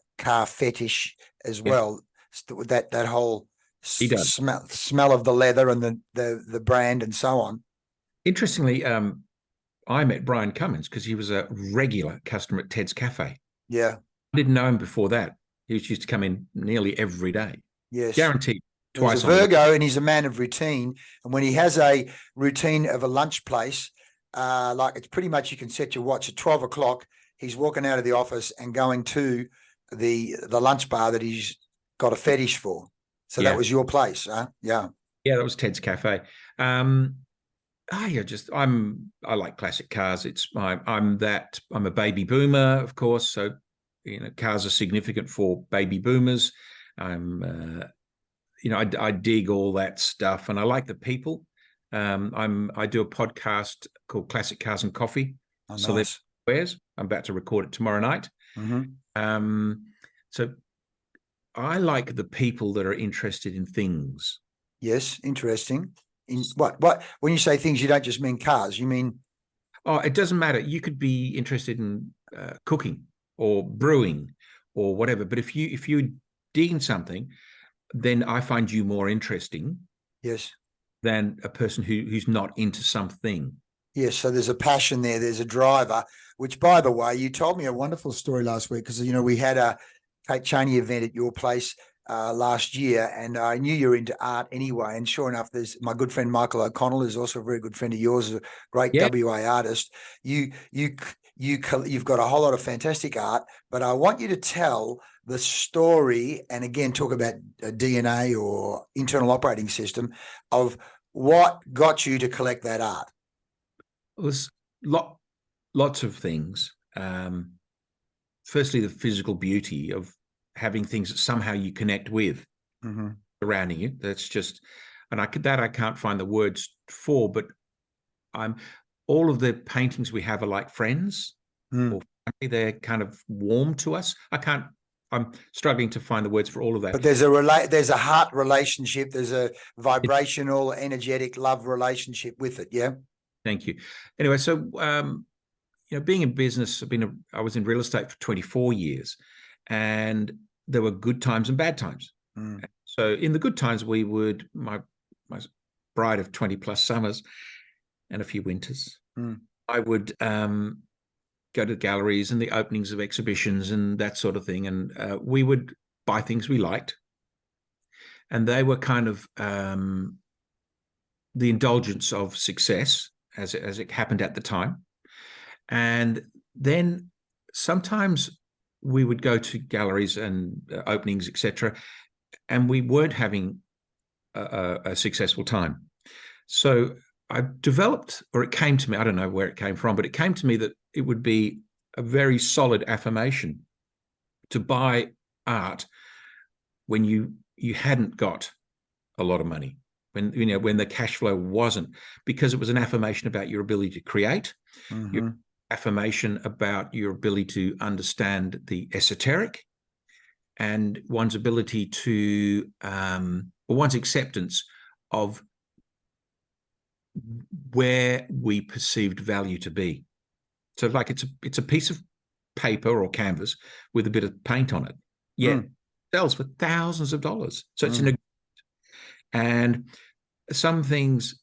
fetish as well. That whole smell of the leather and the brand and so on. Interestingly, I met Brian Cummins because he was a regular customer at Ted's Cafe. Yeah, I didn't know him before that. He used to come in nearly every day. Yes, guaranteed. Twice. He's a Virgo, and he's a man of routine. And when he has a routine of a lunch place, like it's pretty much, you can set your watch at 12 o'clock. He's walking out of the office and going to the lunch bar that he's got a fetish for. So that was your place, huh? Yeah. Yeah, that was Ted's Cafe. I like classic cars. I'm a baby boomer, of course. So, cars are significant for baby boomers. I dig all that stuff, and I like the people. I do a podcast called Classic Cars and Coffee. Oh, so nice. I'm about to record it tomorrow night. Mm-hmm. So I like the people that are interested in things. Yes, interesting. In what when you say things, you don't just mean cars, you mean? Oh, it doesn't matter. You could be interested in cooking or brewing or whatever. But if you dig in something, then I find you more interesting. Yes. Than a person who's not into something. Yes. So there's a passion there. There's a driver, which, by the way, you told me a wonderful story last week because, we had a Kate Cheney event at your place last year, and I knew you were into art anyway. And sure enough, there's my good friend Michael O'Connell, who's also a very good friend of yours, a great WA artist. You've got a whole lot of fantastic art, but I want you to tell the story, and again, talk about DNA or internal operating system of what got you to collect that art. It was lots of things. Firstly, the physical beauty of having things that somehow you connect with surrounding you. That's just, and I can't find the words for, but all of the paintings we have are like friends or family. They're kind of warm to us. I'm struggling to find the words for all of that. But there's a heart relationship. There's a vibrational, energetic love relationship with it. Yeah. Thank you. Anyway, so being in business, I was in real estate for 24 years, and there were good times and bad times. So in the good times, we would my bride of 20 plus summers and a few winters. I would go to galleries and the openings of exhibitions and that sort of thing. And we would buy things we liked. And they were kind of the indulgence of success as it happened at the time. And then sometimes we would go to galleries and openings, etc., and we weren't having a successful time. So I developed, or it came to me, I don't know where it came from, but it came to me that it would be a very solid affirmation to buy art when you hadn't got a lot of money, when the cash flow wasn't, because it was an affirmation about your ability to create, your affirmation about your ability to understand the esoteric, and one's ability to, or one's acceptance of where we perceived value to be. So like it's a piece of paper or canvas with a bit of paint on it. It sells for thousands of dollars. So it's and some things,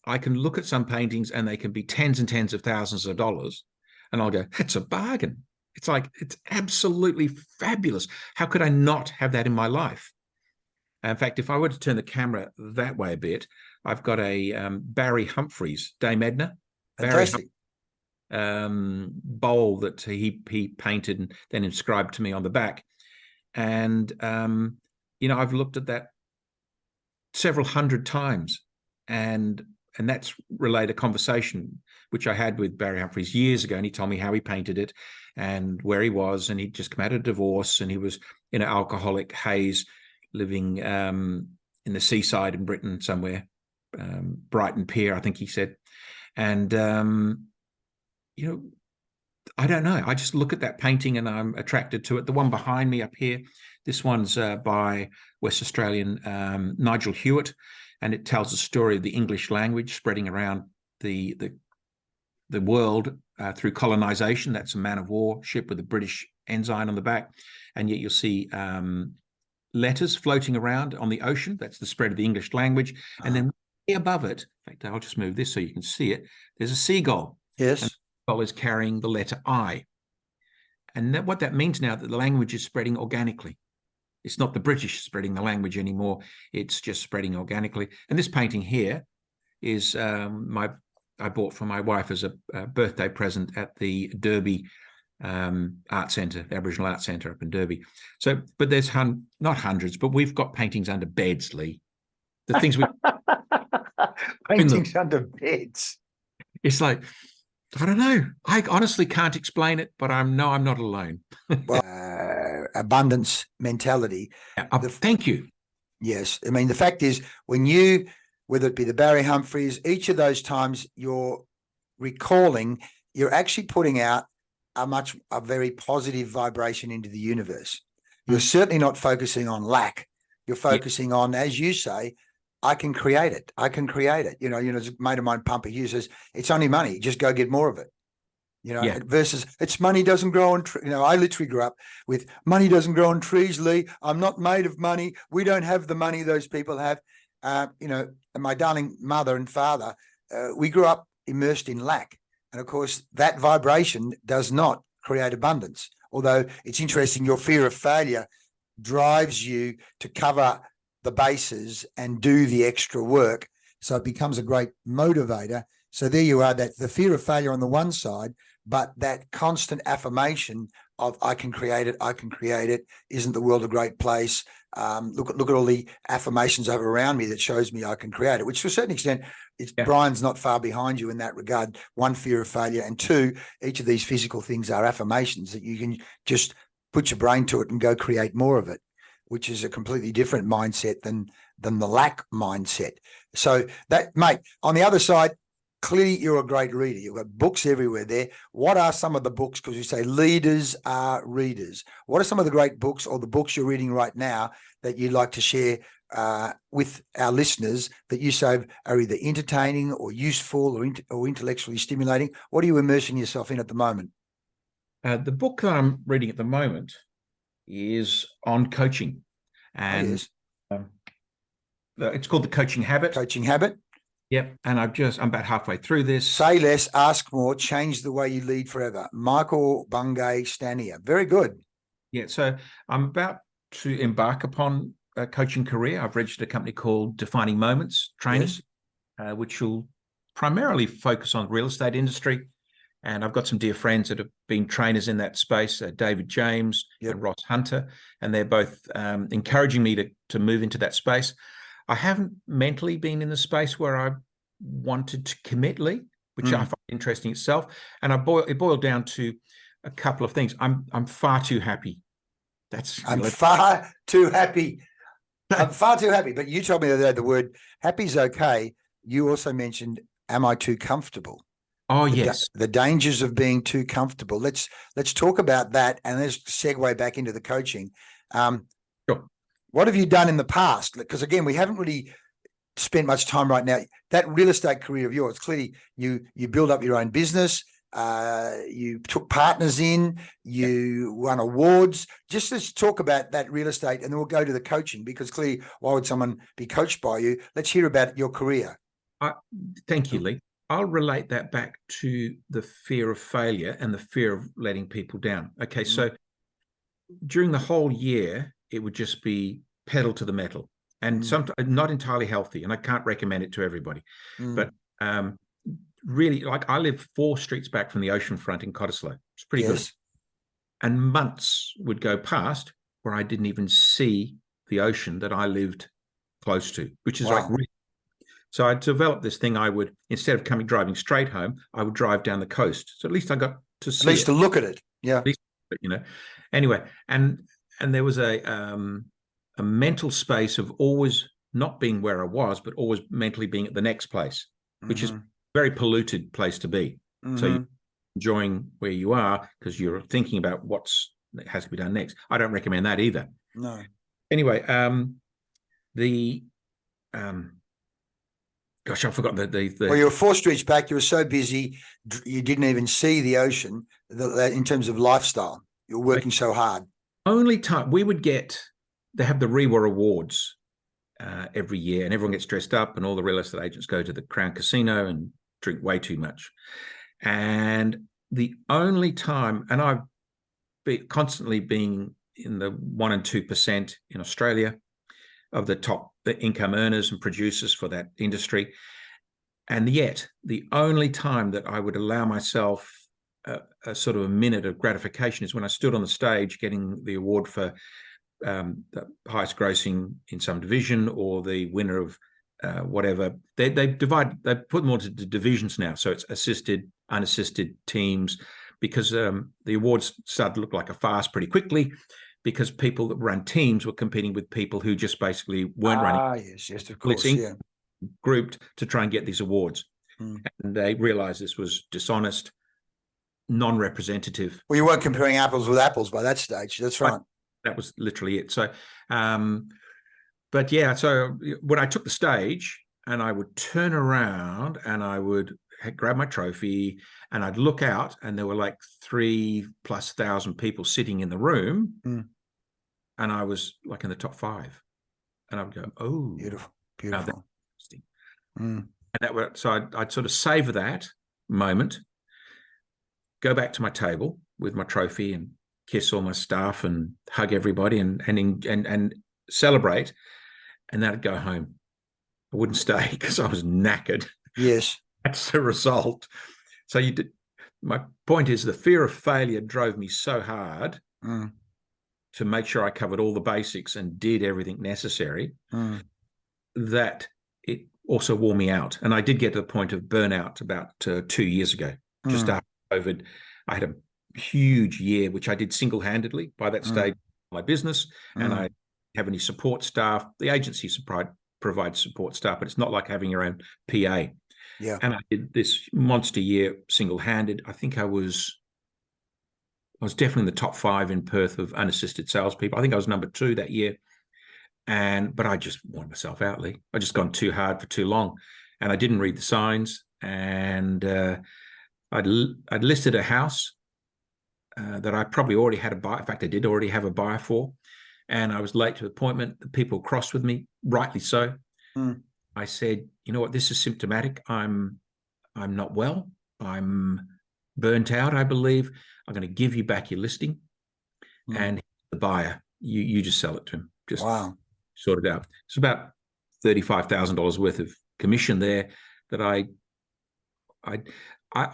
I can look at some paintings and they can be tens and tens of thousands of dollars, and I'll go, that's a bargain. It's like, it's absolutely fabulous. How could I not have that in my life? In fact, if I were to turn the camera that way a bit, I've got a Barry Humphries, Dame Edna. Fantastic. Bowl that he painted and then inscribed to me on the back. And, I've looked at that several hundred times. And that's relayed a conversation which I had with Barry Humphries years ago. And he told me how he painted it and where he was. And he'd just come out of divorce, and he was in an alcoholic haze, living in the seaside in Britain somewhere, Brighton Pier, I think he said. And, I don't know. I just look at that painting and I'm attracted to it. The one behind me up here, this one's by West Australian Nigel Hewitt, and it tells the story of the English language spreading around the world through colonization. That's a man of war ship with a British ensign on the back, and yet you'll see letters floating around on the ocean. That's the spread of the English language. And then above it, in fact, I'll just move this so you can see it, there's a seagull. Yes. And the seagull is carrying the letter I. And what that means now, that the language is spreading organically. It's not the British spreading the language anymore. It's just spreading organically. And this painting here is I bought for my wife as a birthday present at the Derby Art Centre, Aboriginal Art Centre up in Derby. So, but there's not hundreds, but we've got paintings under beds, Leigh. The things we paintings under beds. It's like, I don't know. I honestly can't explain it, but I know I'm not alone. Well, abundance mentality. Thank you. Yes. I mean, the fact is, when you, whether it be the Barry Humphries, each of those times you're recalling, you're actually putting out a very positive vibration into the universe. You're certainly not focusing on lack. You're focusing on, as you say, I can create it. I can create it. You know, a mate of mine, Pumper Hughes, says it's only money. Just go get more of it. You know, Yeah. versus it's money doesn't grow on trees. You know, I literally grew up with money doesn't grow on trees, Leigh. I'm not made of money. We don't have the money those people have. You know, and my darling mother and father, we grew up immersed in lack. And of course, that vibration does not create abundance. Although it's interesting, your fear of failure drives you to cover the bases and do the extra work. So it becomes a great motivator. So there you are, that the fear of failure on the one side, but that constant affirmation of I can create it, isn't the world a great place? Look at all the affirmations over around me that shows me I can create it, which to a certain extent, Brian's not far behind you in that regard. One, fear of failure, and two, each of these physical things are affirmations that you can just put your brain to it and go create more of it, which is a completely different mindset than the lack mindset. So that, mate, on the other side, clearly you're a great reader. You've got books everywhere there. What are some of the books? Because you say leaders are readers. What are some of the great books or the books you're reading right now that you'd like to share with our listeners that you say are either entertaining or useful or intellectually stimulating? What are you immersing yourself in at the moment? The book that I'm reading at the moment is on coaching, and it's called The Coaching Habit. Coaching Habit. Yep. And I'm about halfway through this. Say less, ask more, change the way you lead forever. Michael Bungay Stanier. Very good. Yeah. So I'm about to embark upon a coaching career. I've registered a company called Defining Moments Training, which will primarily focus on the real estate industry. And I've got some dear friends that have been trainers in that space, David James and Ross Hunter, and they're both encouraging me to move into that space. I haven't mentally been in the space where I wanted to commit, Leigh, which I find interesting itself. And it boiled down to a couple of things. I'm far too happy. I'm far too happy. I'm far too happy. But you told me the other day the word happy's okay. You also mentioned, am I too comfortable? Oh, yes. The dangers of being too comfortable. Let's talk about that, and let's segue back into the coaching. Sure. What have you done in the past? Because again, we haven't really spent much time right now. That real estate career of yours, clearly you build up your own business. You took partners in, you won awards. Just let's talk about that real estate, and then we'll go to the coaching, because clearly, why would someone be coached by you? Let's hear about your career. Thank you, Leigh. I'll relate that back to the fear of failure and the fear of letting people down. Okay, so during the whole year, it would just be pedal to the metal, and sometimes not entirely healthy, and I can't recommend it to everybody. But really, like, I live 4 streets back from the ocean front in Cottesloe. It's pretty good. And months would go past where I didn't even see the ocean that I lived close to, which is like really. So I developed this thing. I would, instead of driving straight home, I would drive down the coast. So at least I got to see at least to look at it. Yeah. At least, Anyway, and there was a mental space of always not being where I was, but always mentally being at the next place, which is a very polluted place to be. So you're enjoying where you are because you're thinking about what has to be done next. I don't recommend that either. No. Anyway, gosh, I forgot the. Well, you were 4 streets back. You were so busy, you didn't even see the ocean. In terms of lifestyle, you're working so hard. Only time we would they have the REIWA awards every year, and everyone gets dressed up, and all the real estate agents go to the Crown Casino and drink way too much. And the only time, and I've constantly been in the 1% and 2% in Australia of the top income earners and producers for that industry. And yet the only time that I would allow myself a sort of a minute of gratification is when I stood on the stage getting the award for the highest grossing in some division, or the winner of whatever. They put them all into divisions now. So it's assisted, unassisted teams, because the awards started to look like a farce pretty quickly, because people that run teams were competing with people who just basically weren't running. Yes, of course, grouped to try and get these awards. And they realized this was dishonest, non-representative. Well, you weren't comparing apples with apples by that stage. That's right. That was literally it. So But yeah, so when I took the stage and I would turn around and I would grab my trophy and I'd look out and there were like 3,000+ people sitting in the room, and I was like in the top 5, and I'd go, oh, beautiful, now that's beautiful. interesting. Mm. And that were, so I'd sort of savor that moment, go back to my table with my trophy and kiss all my staff and hug everybody and celebrate, and then I'd go home. I wouldn't stay because I was knackered. Yes. That's the result. So you did. My point is the fear of failure drove me so hard to make sure I covered all the basics and did everything necessary that it also wore me out. And I did get to the point of burnout about 2 years ago, just after COVID. I had a huge year, which I did single-handedly by that stage of my business, and I have any support staff. The agency provides support staff, but it's not like having your own PA. Yeah. And I did this monster year single-handed. I think I was definitely in the top 5 in Perth of unassisted salespeople. I think I was number 2 that year. But I just worn myself out, Lee. I just gone too hard for too long, and I didn't read the signs. And I'd listed a house that I probably already had a buyer. In fact, I did already have a buyer for, and I was late to the appointment. The people crossed with me, rightly so. I said, you know what, this is symptomatic. I'm not well. I'm burnt out, I believe. I'm going to give you back your listing, and the buyer, you just sell it to him. Just sort it out. It's about $35,000 worth of commission there that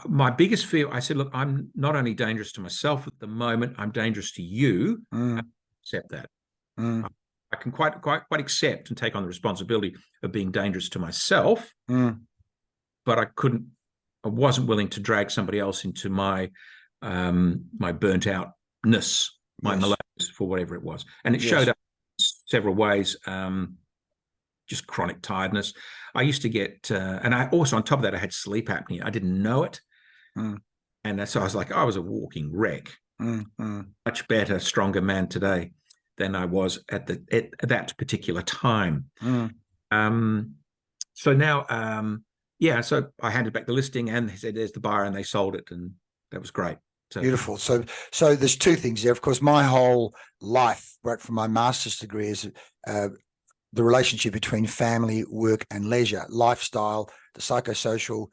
my biggest fear, I said, look, I'm not only dangerous to myself at the moment, I'm dangerous to you. I accept that. I can quite accept and take on the responsibility of being dangerous to myself, but I wasn't willing to drag somebody else into my my burnt outness, my malaise, for whatever it was. And it showed up several ways. Just chronic tiredness. I used to get, and I also, on top of that, I had sleep apnea. I didn't know it. And so I was like, I was a walking wreck. Much better, stronger man today than I was at that particular time. So now, so I handed back the listing and they said, there's the buyer, and they sold it, and that was great. So, beautiful. So there's 2 things there. Of course, my whole life, right from my master's degree, is the relationship between family, work, and leisure, lifestyle, the psychosocial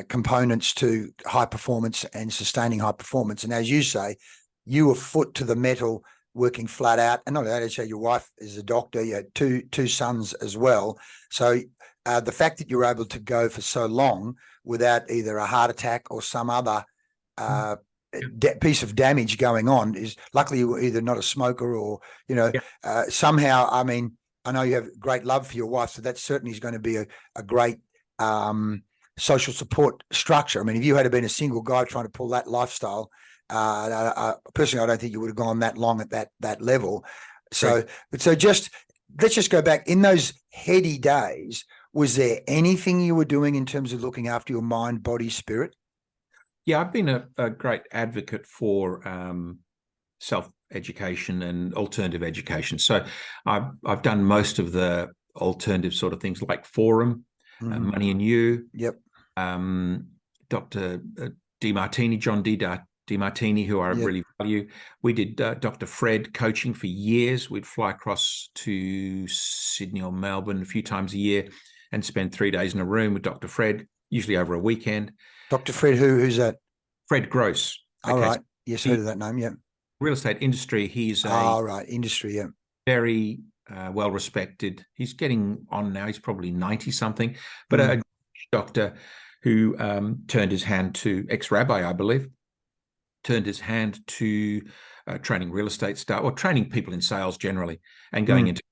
components to high performance and sustaining high performance. And as you say, you were foot to the metal, working flat out. And not only that, your wife is a doctor. You had two sons as well. So the fact that you were able to go for so long without either a heart attack or some other piece of damage going on is, luckily you were either not a smoker or, somehow, I mean, I know you have great love for your wife, so that certainly is going to be a great social support structure. I mean, if you had been a single guy trying to pull that lifestyle, personally, I don't think you would have gone that long at that level. So, let's just go back. In those heady days, was there anything you were doing in terms of looking after your mind, body, spirit? Yeah, I've been a great advocate for self-education and alternative education. So I've done most of the alternative sort of things like Forum, Money and You. Yep. Dr. John DiMartini, who I really value. We did Dr. Fred coaching for years. We'd fly across to Sydney or Melbourne a few times a year and spend 3 days in a room with Dr. Fred, usually over a weekend. Dr. Fred, who's that? Fred Gross. All right. Yes, heard of that name, yeah. Real estate industry. He's industry, yeah. Very well respected. He's getting on now. He's probably 90-something, but a doctor who turned his hand to, ex-rabbi, I believe, turned his hand to training real estate staff or training people in sales generally and going into,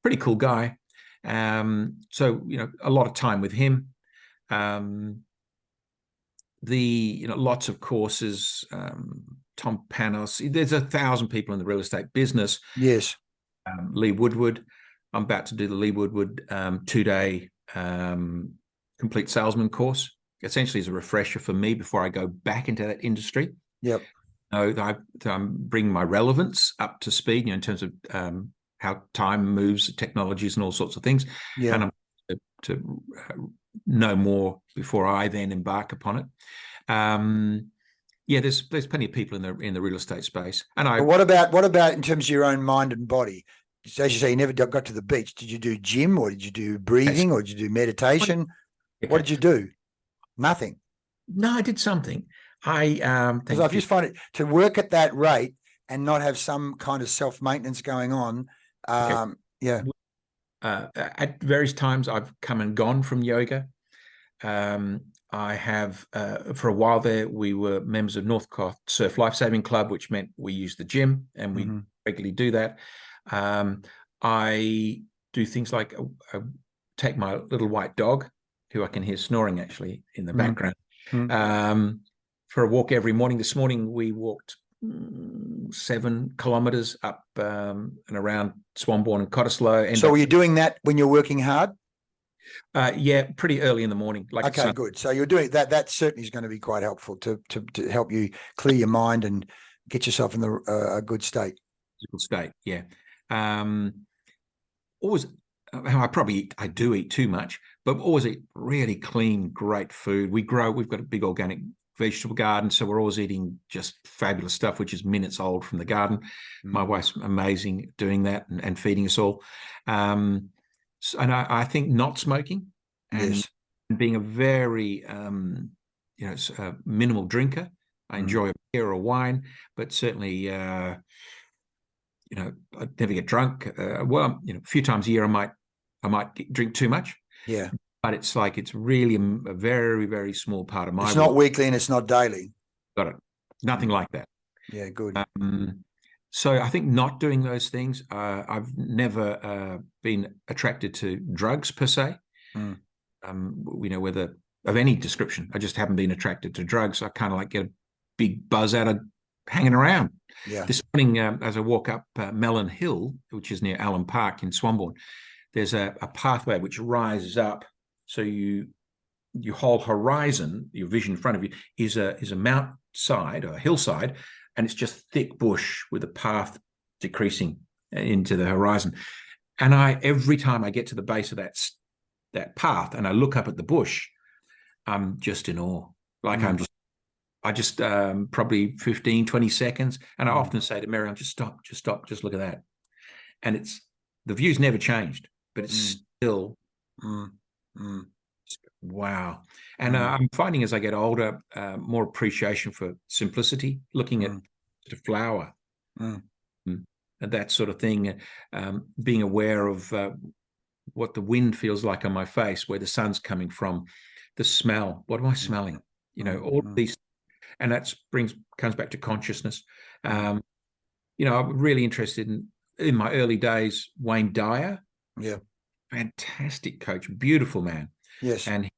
pretty cool guy. So, a lot of time with him. Lots of courses, Tom Panos, there's 1,000 people in the real estate business. Yes. Lee Woodward. I'm about to do the Lee Woodward 2-day complete salesman course, essentially as a refresher for me before I go back into that industry. Yep. I'm bringing my relevance up to speed, in terms of how time moves, technologies, and all sorts of things. Yeah. And I'm to know more before I then embark upon it. Yeah, there's plenty of people in the real estate space. And But what about in terms of your own mind and body? So as you say, you never got to the beach. Did you do gym, or did you do breathing, or did you do meditation? Okay. What did you do? Nothing. No, I did something. Because I just find it to work at that rate and not have some kind of self-maintenance going on. Yeah. At various times, I've come and gone from yoga. I have, for a while there, we were members of Northcote Surf Lifesaving Club, which meant we used the gym, and we regularly do that. I do things like take my little white dog, who I can hear snoring actually in the background, for a walk every morning. This morning we walked 7 kilometers up and around Swanbourne and Cottesloe. So were you doing that when you're working hard? Yeah, pretty early in the morning. Okay, good. So you're doing that. That certainly is going to be quite helpful to help you clear your mind and get yourself in a good state. Physical state, yeah. Always, I do eat too much, but always eat really clean, great food. We've got a big organic vegetable garden, so we're always eating just fabulous stuff, which is minutes old from the garden. My wife's amazing doing that and feeding us all. And I think not smoking and being a very minimal drinker. I enjoy a beer or a wine, but certainly I'd never get drunk. Well, a few times a year I might drink too much. Yeah. But it's really a very, very small part of my. It's not weekly and it's not daily. Got it. Nothing like that. Yeah, good. So I think not doing those things. I've never been attracted to drugs per se. Whether of any description. I just haven't been attracted to drugs. I kind of get a big buzz out of hanging around. Yeah. This morning, as I walk up Mellon Hill, which is near Allen Park in Swanbourne, there's a pathway which rises up. So your whole horizon, your vision in front of you, is a mount side or a hillside, and it's just thick bush with a path decreasing into the horizon. And every time I get to the base of that path and I look up at the bush, I'm just in awe. I just probably 15, 20 seconds. And I often say to Mary, just stop, just look at that. And the view's never changed, but it's still wow. And I'm finding as I get older, more appreciation for simplicity, looking at the flower and that sort of thing, being aware of what the wind feels like on my face, where the sun's coming from, the smell. What am I smelling? All of these, and that comes back to consciousness. I'm really interested in my early days, Wayne Dyer. Yeah. Fantastic coach, beautiful man. Yes. And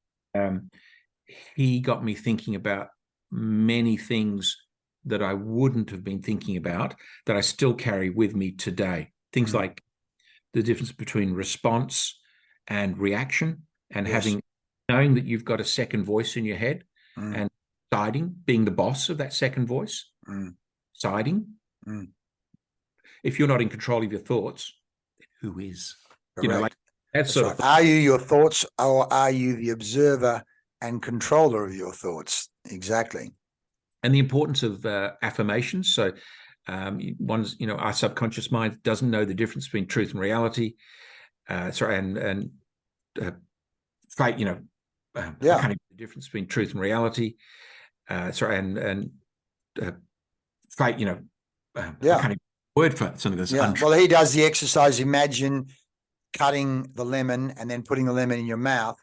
he got me thinking about many things that I wouldn't have been thinking about that I still carry with me today. Things like the difference between response and reaction, and knowing that you've got a second voice in your head and being the boss of that second voice, siding. If you're not in control of your thoughts, who is? Correct. That's sort of. Are you your thoughts, or are you the observer and controller of your thoughts? Exactly. And the importance of affirmations. So our subconscious mind doesn't know the difference between truth and reality. And fate, I can't even the difference between truth and reality. And fate, I can't even word for something that's untrue. Well, he does the exercise. Imagine cutting the lemon and then putting the lemon in your mouth,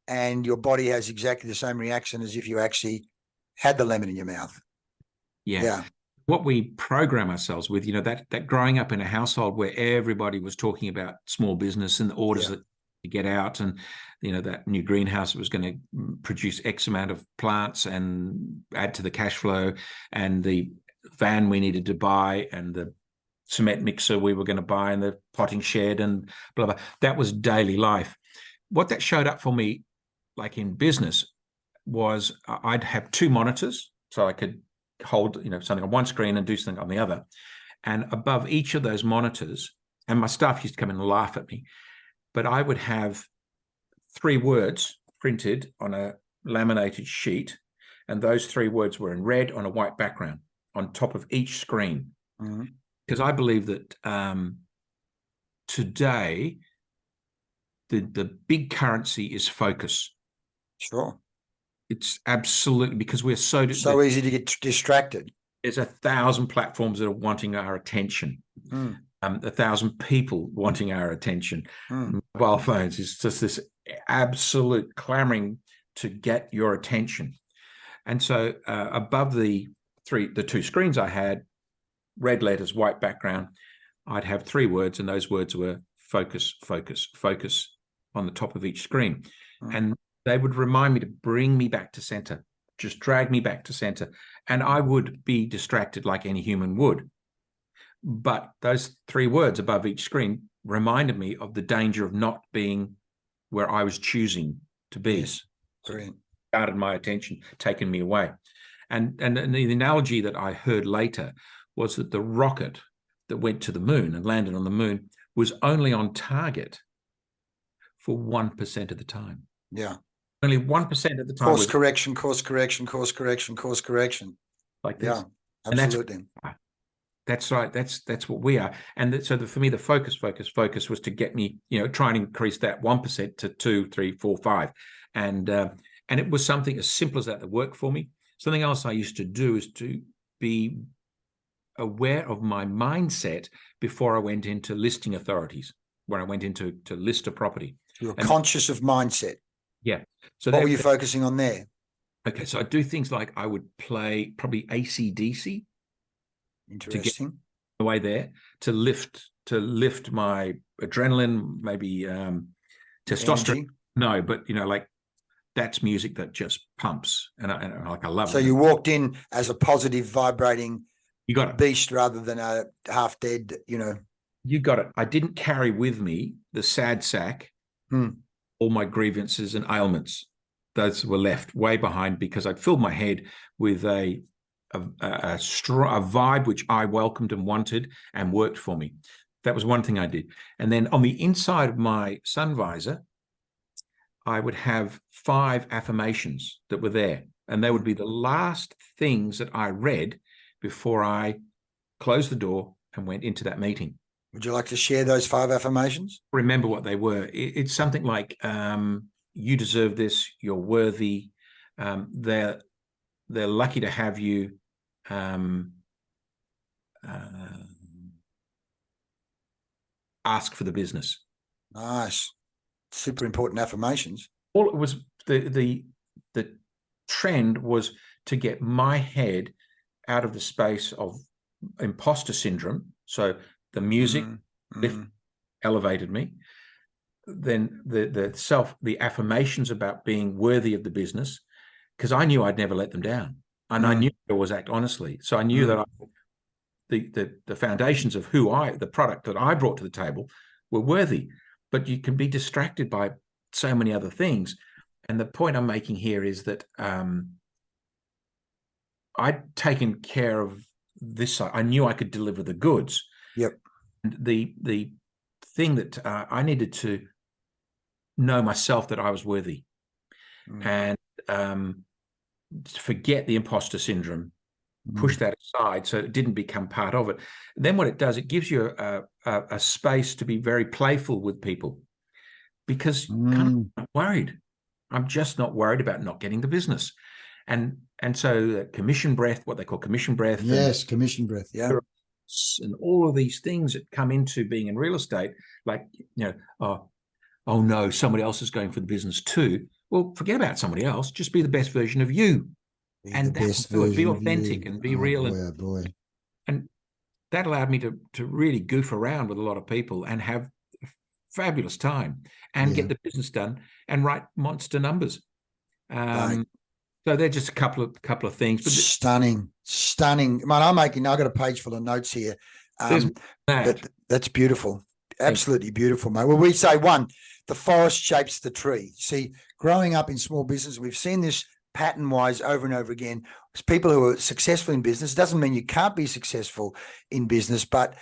and your body has exactly the same reaction as if you actually had the lemon in your mouth. Yeah. What we program ourselves with, that growing up in a household where everybody was talking about small business and the orders that to get out, and that new greenhouse was going to produce X amount of plants and add to the cash flow, and the van we needed to buy, and the cement mixer we were going to buy, and the potting shed, and blah, blah. That was daily life. What that showed up for me, like in business, was I'd have 2 monitors, so I could hold something on one screen and do something on the other, and above each of those monitors and my staff used to come in and laugh at me, but I would have 3 words printed on a laminated sheet, and those 3 words were in red on a white background on top of each screen. Because I believe that today the big currency is focus. Sure. It's absolutely, because we're so easy to get distracted. There's 1,000 platforms that are wanting our attention. 1,000 people wanting our attention. Mobile phones is just this absolute clamoring to get your attention. And so above the 2 screens I had, red letters, white background, I'd have 3 words, and those words were focus, focus, focus on the top of each screen. And they would remind me to bring me back to center, just drag me back to center. And I would be distracted like any human would. But those 3 words above each screen reminded me of the danger of not being where I was choosing to be. Yes. Brilliant. Started my attention, taken me away. And the analogy that I heard later was that the rocket that went to the moon and landed on the moon was only on target for 1% of the time. Yeah. Only 1% of the time. Course correction. Like this. Yeah, absolutely. That's right. That's what we are. And so for me, the focus was to get me, try and increase that 1% to 2, 3, 4, 5. And it was something as simple as that worked for me. Something else I used to do is to be aware of my mindset before I went into listing authorities, where I went into to list a property. You were conscious of mindset. Yeah. So what were you focusing on there? Okay, so I do things like I would play probably AC/DC. Interesting. To get away there to lift my adrenaline, maybe testosterone. Energy. No, but like that's music that just pumps, and I love it. So you walked in as a positive, vibrating beast rather than a half dead. You got it. I didn't carry with me the sad sack. All my grievances and ailments, those were left way behind, because I'd filled my head with a vibe which I welcomed and wanted and worked for me. That was one thing I did. And then on the inside of my sun visor, I would have 5 affirmations that were there. And they would be the last things that I read before I closed the door and went into that meeting. Would you like to share those 5 affirmations? Remember what they were. It's something like, you deserve this, you're worthy, they're lucky to have you, ask for the business. Nice. Super important affirmations. All it was, the trend was to get my head out of the space of imposter syndrome. So the music elevated me. Then the affirmations about being worthy of the business, because I knew I'd never let them down, and I knew I always act honestly. So I knew that the foundations of the product that I brought to the table were worthy. But you can be distracted by so many other things. And the point I'm making here is that I'd taken care of this side. I knew I could deliver the goods. Yep. And the thing that I needed to know myself, that I was worthy, and forget the imposter syndrome, push that aside so it didn't become part of it. Then what it does, it gives you a space to be very playful with people, because I'm not worried. I'm just not worried about not getting the business. And so commission breath, what they call commission breath. Yes, commission breath. Yeah. And all of these things that come into being in real estate, like, oh no, somebody else is going for the business too. Well, forget about somebody else. Just be the best version of you. And be authentic and be real. And that allowed me to really goof around with a lot of people and have a fabulous time and get the business done and write monster numbers. So they're just a couple of things. But stunning. Man, I've got a page full of notes here. That's beautiful. Absolutely beautiful, mate. Well, we say the forest shapes the tree. See, growing up in small business, we've seen this pattern-wise over and over again. It's people who are successful in business. It doesn't mean you can't be successful in business, but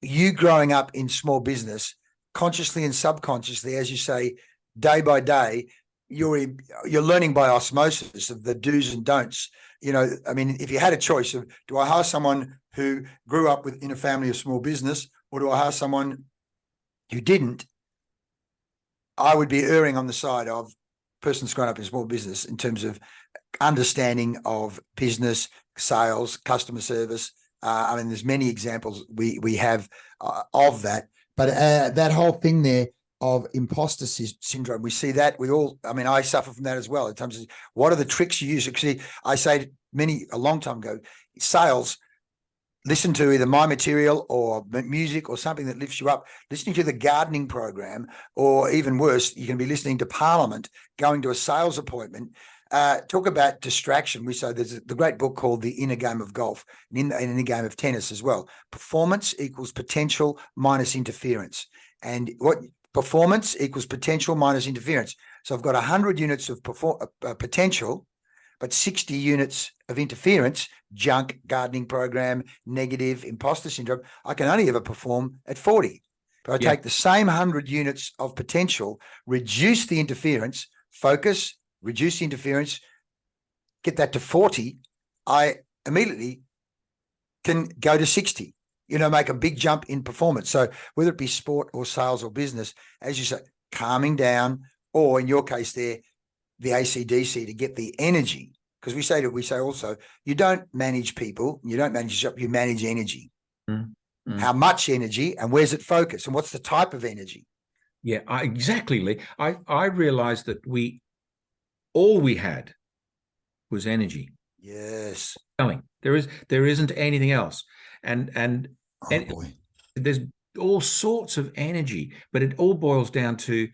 you growing up in small business, consciously and subconsciously, as you say, day by day, you're learning by osmosis of the do's and don'ts. You know, I mean, if you had a choice of, do I hire someone who grew up in a family of small business, or do I hire someone who didn't? I would be erring on the side of person's grown up in small business in terms of understanding of business, sales, customer service. I mean, there's many examples we have of that, but that whole thing there of imposter syndrome, we see that we all, I mean, I suffer from that as well in terms of what are the tricks you use. Because I say a long time ago, sales, listen to either my material or music or something that lifts you up, listening to the gardening program, or even worse, you can be listening to Parliament, going to a sales appointment. Talk about distraction. We say there's the great book called The Inner Game of Golf, and in the inner game of tennis as well. Performance equals potential minus interference. And what performance equals potential minus interference. So I've got 100 units of potential, but 60 units of interference, junk, gardening program, negative, imposter syndrome. I can only ever perform at 40. But I take the same 100 units of potential, reduce the interference, focus, reduce the interference, get that to 40, I immediately can go to 60, make a big jump in performance. So whether it be sport or sales or business, as you say, calming down, or in your case there, the AC/DC to get the energy. Because we say also, you don't manage people, you don't manage yourself, you manage energy. How much energy and where's it focused and what's the type of energy? Yeah, exactly, Lee. I realized that all we had was energy. Yes. There isn't anything else. And boy. There's all sorts of energy, but it all boils down to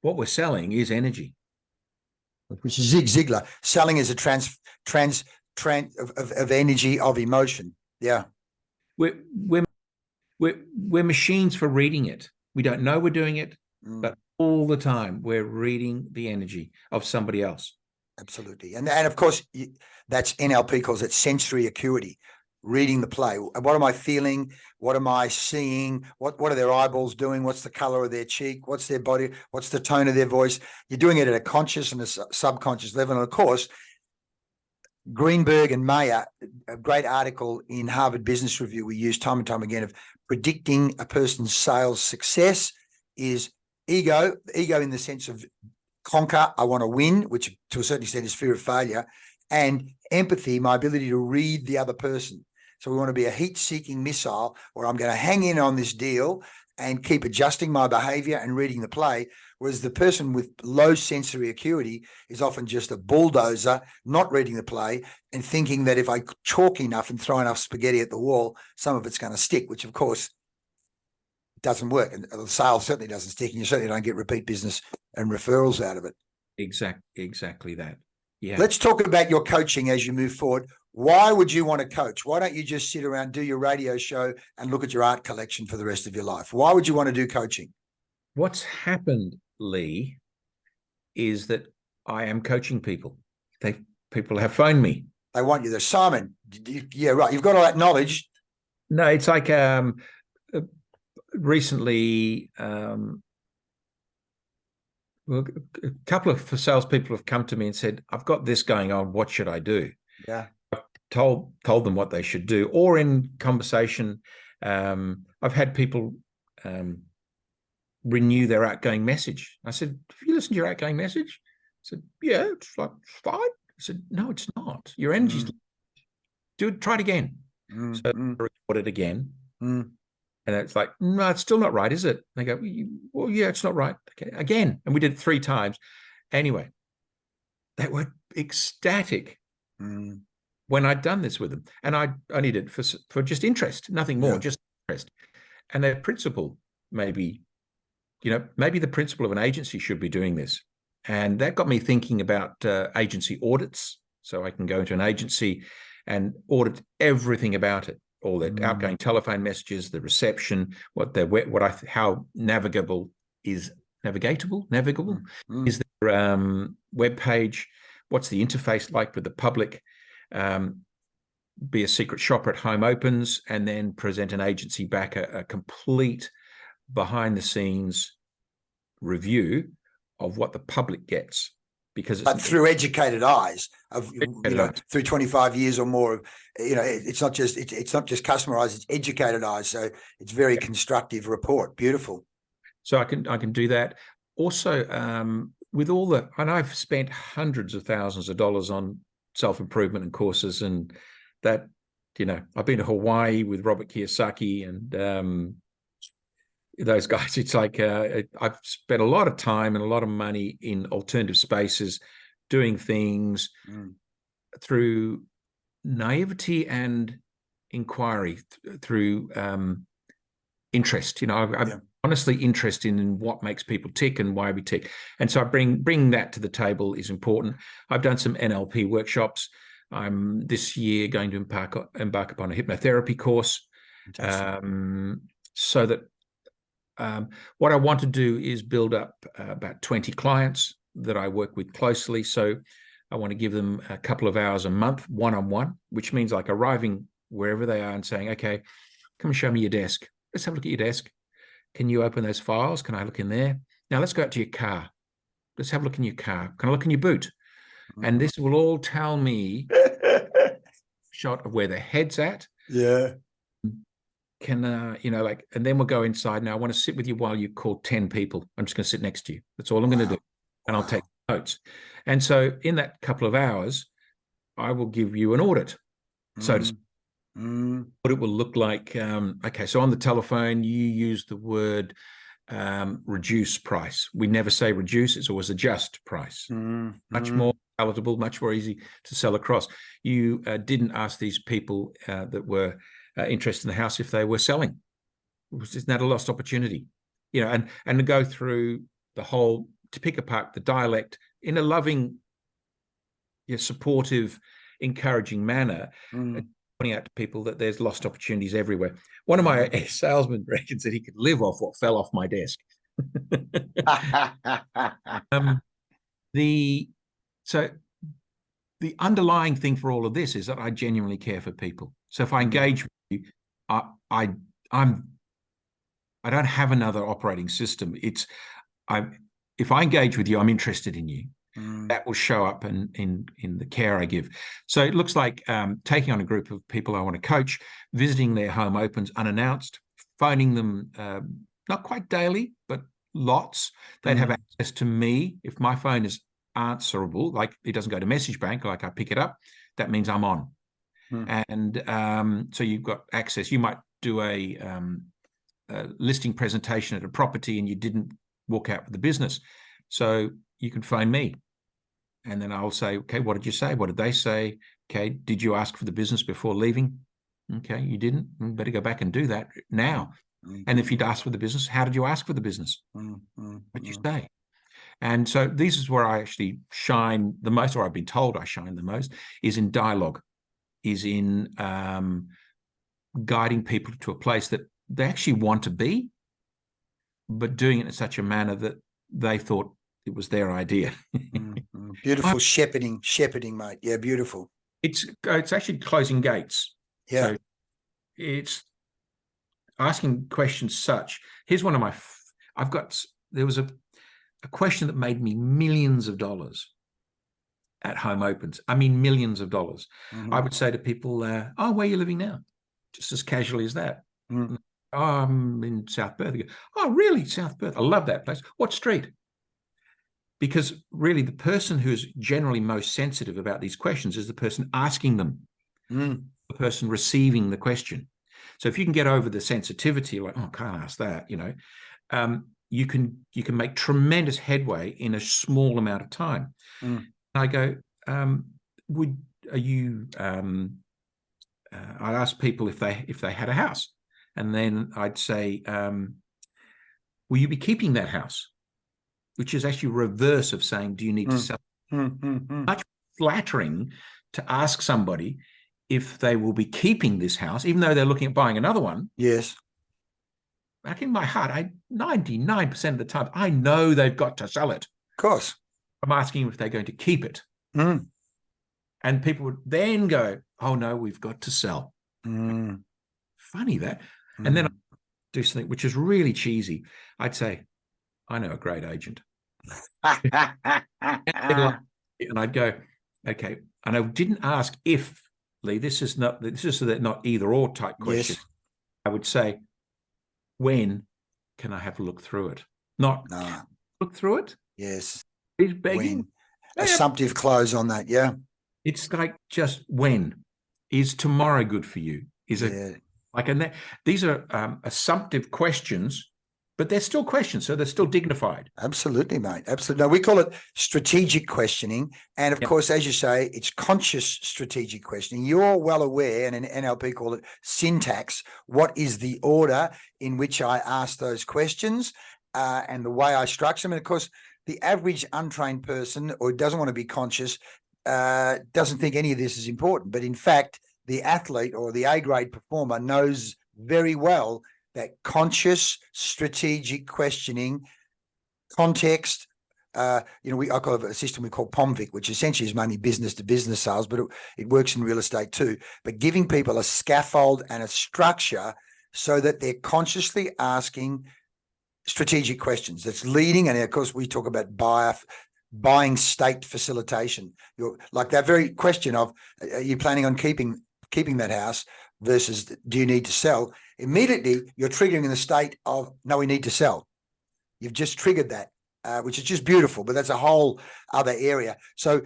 what we're selling is energy. Which is Zig Ziglar. Selling is a trans of energy, of emotion. Yeah. We're machines for reading it. We don't know we're doing it, but all the time we're reading the energy of somebody else. Absolutely. And of course, that's NLP calls it sensory acuity, reading the play. What am I feeling? What am I seeing? What are their eyeballs doing? What's the color of their cheek? What's their body? What's the tone of their voice? You're doing it at a conscious and a subconscious level. And of course, Greenberg and Mayer, a great article in Harvard Business Review we use time and time again, of predicting a person's sales success is ego in the sense of conquer, I want to win, which to a certain extent is fear of failure, and empathy, my ability to read the other person. So we want to be a heat-seeking missile, or I'm going to hang in on this deal and keep adjusting my behavior and reading the play, whereas the person with low sensory acuity is often just a bulldozer, not reading the play and thinking that if I chalk enough and throw enough spaghetti at the wall, some of it's going to stick, which of course doesn't work. And the sale certainly doesn't stick, and you certainly don't get repeat business and referrals out of it. Exactly that. Yeah. Let's talk about your coaching as you move forward. Why would you want to coach? Why don't you just sit around, do your radio show and look at your art collection for the rest of your life? Why would you want to do coaching? What's happened, Lee, is that I am coaching people. People have phoned me. They want you there. Simon, yeah, right. You've got all that knowledge. No, it's like recently, a couple of salespeople have come to me and said, I've got this going on. What should I do? Yeah. I've told them what they should do. Or in conversation, I've had people renew their outgoing message. I said, have you listened to your outgoing message? I said, yeah, it's fine. I said, no, it's not. Your energy's try it again. So I record it again. And it's like, no, it's still not right, is it? And they go, well, yeah, it's not right. Okay, again. And we did it 3 times. Anyway, they were ecstatic when I'd done this with them. And I only did it for just interest, nothing more, just interest. And their principal, maybe the principal of an agency should be doing this. And that got me thinking about agency audits. So I can go into an agency and audit everything about it. All the outgoing telephone messages, the reception, how navigable is their web page, what's the interface like with the public, be a secret shopper at home opens, and then present an agency back a complete behind the scenes review of what the public gets, because but through educated eyes of through 25 years or more of it's not just customer eyes, it's educated eyes. So it's very constructive report. Beautiful. So I can do that. Also, with all and I've spent hundreds of thousands of dollars on self-improvement and courses, and that, I've been to Hawaii with Robert Kiyosaki and those guys. It's like I've spent a lot of time and a lot of money in alternative spaces, doing things through naivety and inquiry, through interest. I'm honestly interested in what makes people tick and why we tick. And so I bring that to the table is important. I've done some NLP workshops. I'm this year going to embark upon a hypnotherapy course. So that what I want to do is build up about 20 clients that I work with closely. So I want to give them a couple of hours a month, one-on-one, which means like arriving wherever they are and saying, okay, come and show me your desk. Let's have a look at your desk. Can you open those files? Can I look in there? Now let's go out to your car. Let's have a look in your car. Can I look in your boot? And this will all tell me shot of where the head's at. Yeah. Can, and then we'll go inside. Now I want to sit with you while you call 10 people. I'm just going to sit next to you. That's all I'm going to do. And I'll take notes. And so in that couple of hours, I will give you an audit. So to speak. What it will look like. Okay, so on the telephone, you use the word reduce price. We never say reduce, it's always adjust price. Much more palatable, much more easy to sell across. You didn't ask these people that were interested in the house if they were selling. Isn't that a lost opportunity? And to go through the whole, to pick apart the dialect in a loving, supportive, encouraging manner, pointing out to people that there's lost opportunities everywhere. One of my salesmen reckons that he could live off what fell off my desk. The underlying thing for all of this is that I genuinely care for people. So if I engage with you, I don't have another operating system. If I engage with you, I'm interested in you. That will show up in the care I give. So it looks like taking on a group of people I want to coach, visiting their home opens unannounced, phoning them not quite daily, but lots. They'd have access to me. If my phone is answerable, like it doesn't go to message bank, like I pick it up, that means I'm on. And so you've got access. You might do a listing presentation at a property and you didn't walk out with the business. So you can phone me. And then I'll say, okay, what did you say? What did they say? Okay, did you ask for the business before leaving? Okay, you didn't. You better go back and do that now. And if you'd asked for the business, how did you ask for the business? What did you say? And so this is where I actually shine the most, or I've been told I shine the most, is in dialogue, is in guiding people to a place that they actually want to be, but doing it in such a manner that they thought it was their idea. Beautiful shepherding, mate. Yeah, beautiful. It's actually closing gates. Yeah. So it's asking questions such. Here's one of my, there was a question that made me millions of dollars at home opens. I mean, millions of dollars. I would say to people, oh, where are you living now? Just as casually as that. Oh, I'm in South Perth. Oh, really? South Perth? I love that place. What street? Because really the person who's generally most sensitive about these questions is the person asking them, the person receiving the question. So if you can get over the sensitivity, like, oh, I can't ask that, you can make tremendous headway in a small amount of time. I go, I'd ask people if they had a house, and then I'd say, will you be keeping that house? Which is actually reverse of saying, do you need to sell? Much flattering to ask somebody if they will be keeping this house, even though they're looking at buying another one. Yes. Back in my heart, 99% of the time, I know they've got to sell it. Of course. I'm asking if they're going to keep it. And people would then go, Oh no, we've got to sell. Mm. Funny that. And then I do something which is really cheesy. I'd say, I know a great agent. And I'd go, okay. And I didn't ask if, Leigh, this is not either or type question. Yes. I would say, when can I have a look through it? Not No. look through it. Yes. He's begging. When. Assumptive close on that. Yeah. It's like, just when. Is tomorrow good for you? Is it like, and these are assumptive questions, but they're still questions, so they're still dignified. Absolutely, mate. Absolutely. No, we call it strategic questioning. And of course, as you say, it's conscious strategic questioning. You're well aware, and in NLP call it syntax. What is the order in which I ask those questions and the way I structure them? And of course, the average untrained person or doesn't want to be conscious doesn't think any of this is important. But in fact, the athlete or the A-grade performer knows very well that conscious strategic questioning, context, I call it a system we call POMVIC, which essentially is mainly business to business sales, but it works in real estate too. But giving people a scaffold and a structure so that they're consciously asking strategic questions that's leading. And of course, we talk about buying state facilitation. You're like that very question of, are you planning on keeping that house versus do you need to sell? Immediately you're triggering in the state of, no, we need to sell. You've just triggered that, which is just beautiful, but that's a whole other area. So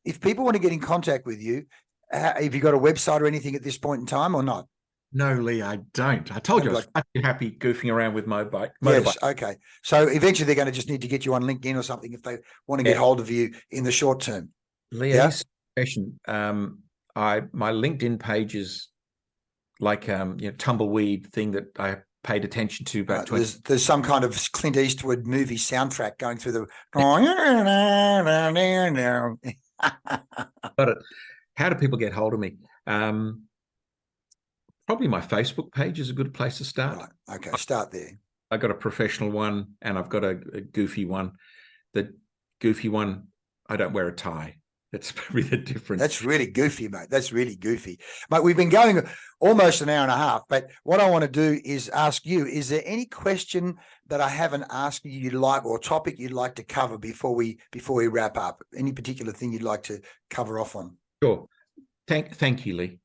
if people want to get in contact with you, have you got a website or anything at this point in time or not? No, Leigh, I don't. I told you I was happy goofing around with my motorbike. Yes, okay. So eventually they're going to just need to get you on LinkedIn or something if they want to get hold of you in the short term. Leigh, question. My LinkedIn page is like tumbleweed thing that I paid attention to about 20. There's some kind of Clint Eastwood movie soundtrack going through the Got it. How do people get hold of me? Probably my Facebook page is a good place to start. Right. Okay, start there. I got a professional one and I've got a goofy one. The goofy one, I don't wear a tie. That's probably the difference. That's really goofy, mate. That's really goofy. Mate, we've been going almost an hour and a half, but what I want to do is ask you, is there any question that I haven't asked you you'd like, or topic you'd like to cover before we wrap up? Any particular thing you'd like to cover off on? Sure. Thank you, Leigh.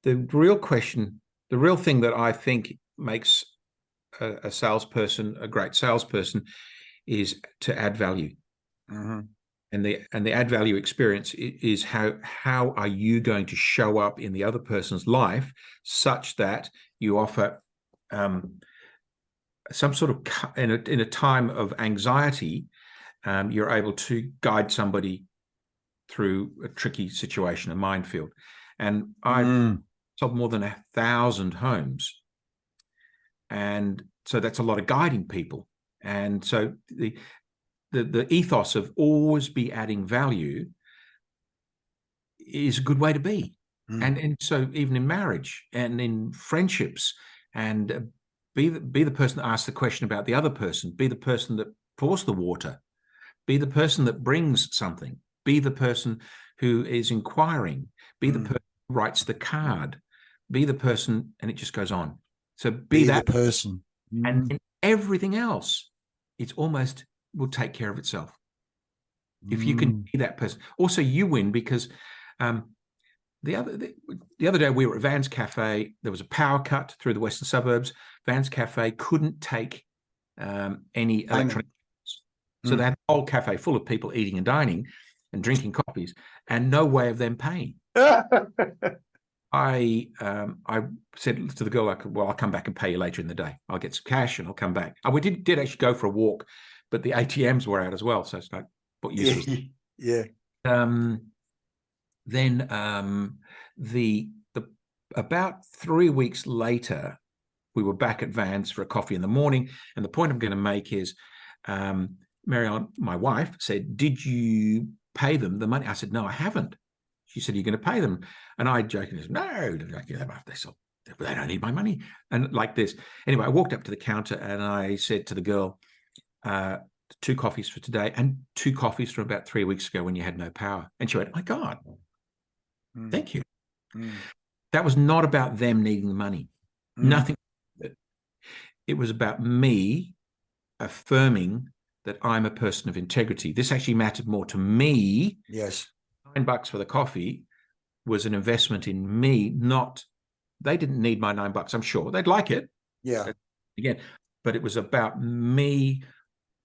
The real question, the real thing that I think makes a salesperson a great salesperson is to add value. Mm-hmm. And the add value experience is how are you going to show up in the other person's life such that you offer some sort of, in a time of anxiety, you're able to guide somebody through a tricky situation, a minefield. And I've sold more than 1,000 homes. And so that's a lot of guiding people. And so the ethos of always be adding value is a good way to be. And so even in marriage and in friendships, and be the person that asks the question about the other person, be the person that pours the water, be the person that brings something, be the person who is inquiring, be the person who writes the card, be the person, and it just goes on. So be that the person. And everything else, it's almost will take care of itself. If you can be that person. Also, you win because the other day we were at Van's Cafe. There was a power cut through the western suburbs. Van's Cafe couldn't take any electronic. So they had a whole cafe full of people eating and dining and drinking coffees and no way of them paying. I said to the girl, well, I'll come back and pay you later in the day. I'll get some cash and I'll come back. We did actually go for a walk, but the ATMs were out as well. So it's like, what use was that? Yeah. Then about 3 weeks later, we were back at Van's for a coffee in the morning. And the point I'm going to make is, Marianne, my wife, said, did you pay them the money? I said, no, I haven't. She said, you're going to pay them. And I jokingly said, no, they don't need my money. And like this. Anyway, I walked up to the counter and I said to the girl, 2 coffees for today and 2 coffees from about 3 weeks ago when you had no power. And she went, my God. Thank you. Mm. That was not about them needing the money. Nothing. It was about me affirming that I'm a person of integrity. This actually mattered more to me. Yes. $9 for the coffee was an investment in me, not, they didn't need my $9. I'm sure they'd like it. Yeah. Again, but it was about me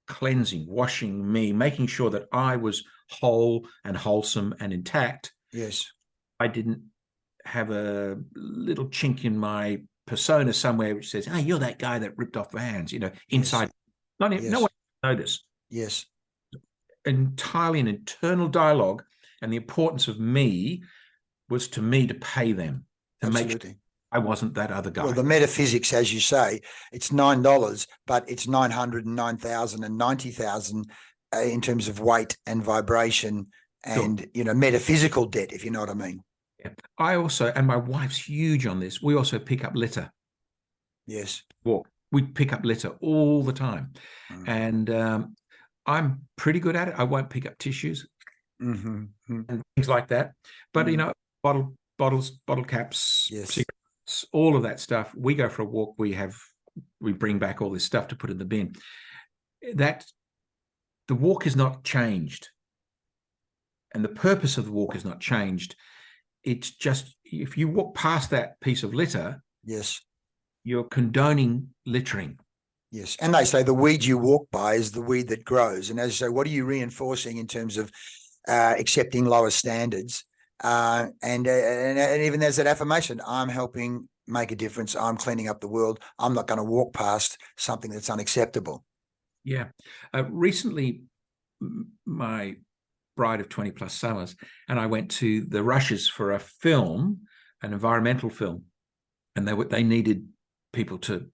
cleansing, washing me, making sure that I was whole and wholesome and intact. Yes. I didn't have a little chink in my persona somewhere which says, "Oh, you're that guy that ripped off vans," inside. Yes. No one noticed. Yes. Entirely an internal dialogue, and the importance of me was to me to pay them, to make sure I wasn't that other guy. Well, the metaphysics, as you say, it's $9, but it's 909,000 and 90,000 in terms of weight and vibration and, metaphysical debt, if you know what I mean. Yeah. I also, and my wife's huge on this, we also pick up litter. Yes. We pick up litter all the time. And I'm pretty good at it. I won't pick up tissues and things like that. But, bottle caps, cigarettes, all of that stuff. We go for a walk. We bring back all this stuff to put in the bin. That the walk is not changed. And the purpose of the walk is not changed. It's just, if you walk past that piece of litter, yes, you're condoning littering. Yes. And they say the weed you walk by is the weed that grows. And as you say, what are you reinforcing in terms of accepting lower standards? And even there's that affirmation, I'm helping make a difference. I'm cleaning up the world. I'm not going to walk past something that's unacceptable. Yeah. Recently, my bride of 20 plus summers and I went to the Rushes for a film, an environmental film, and they needed people to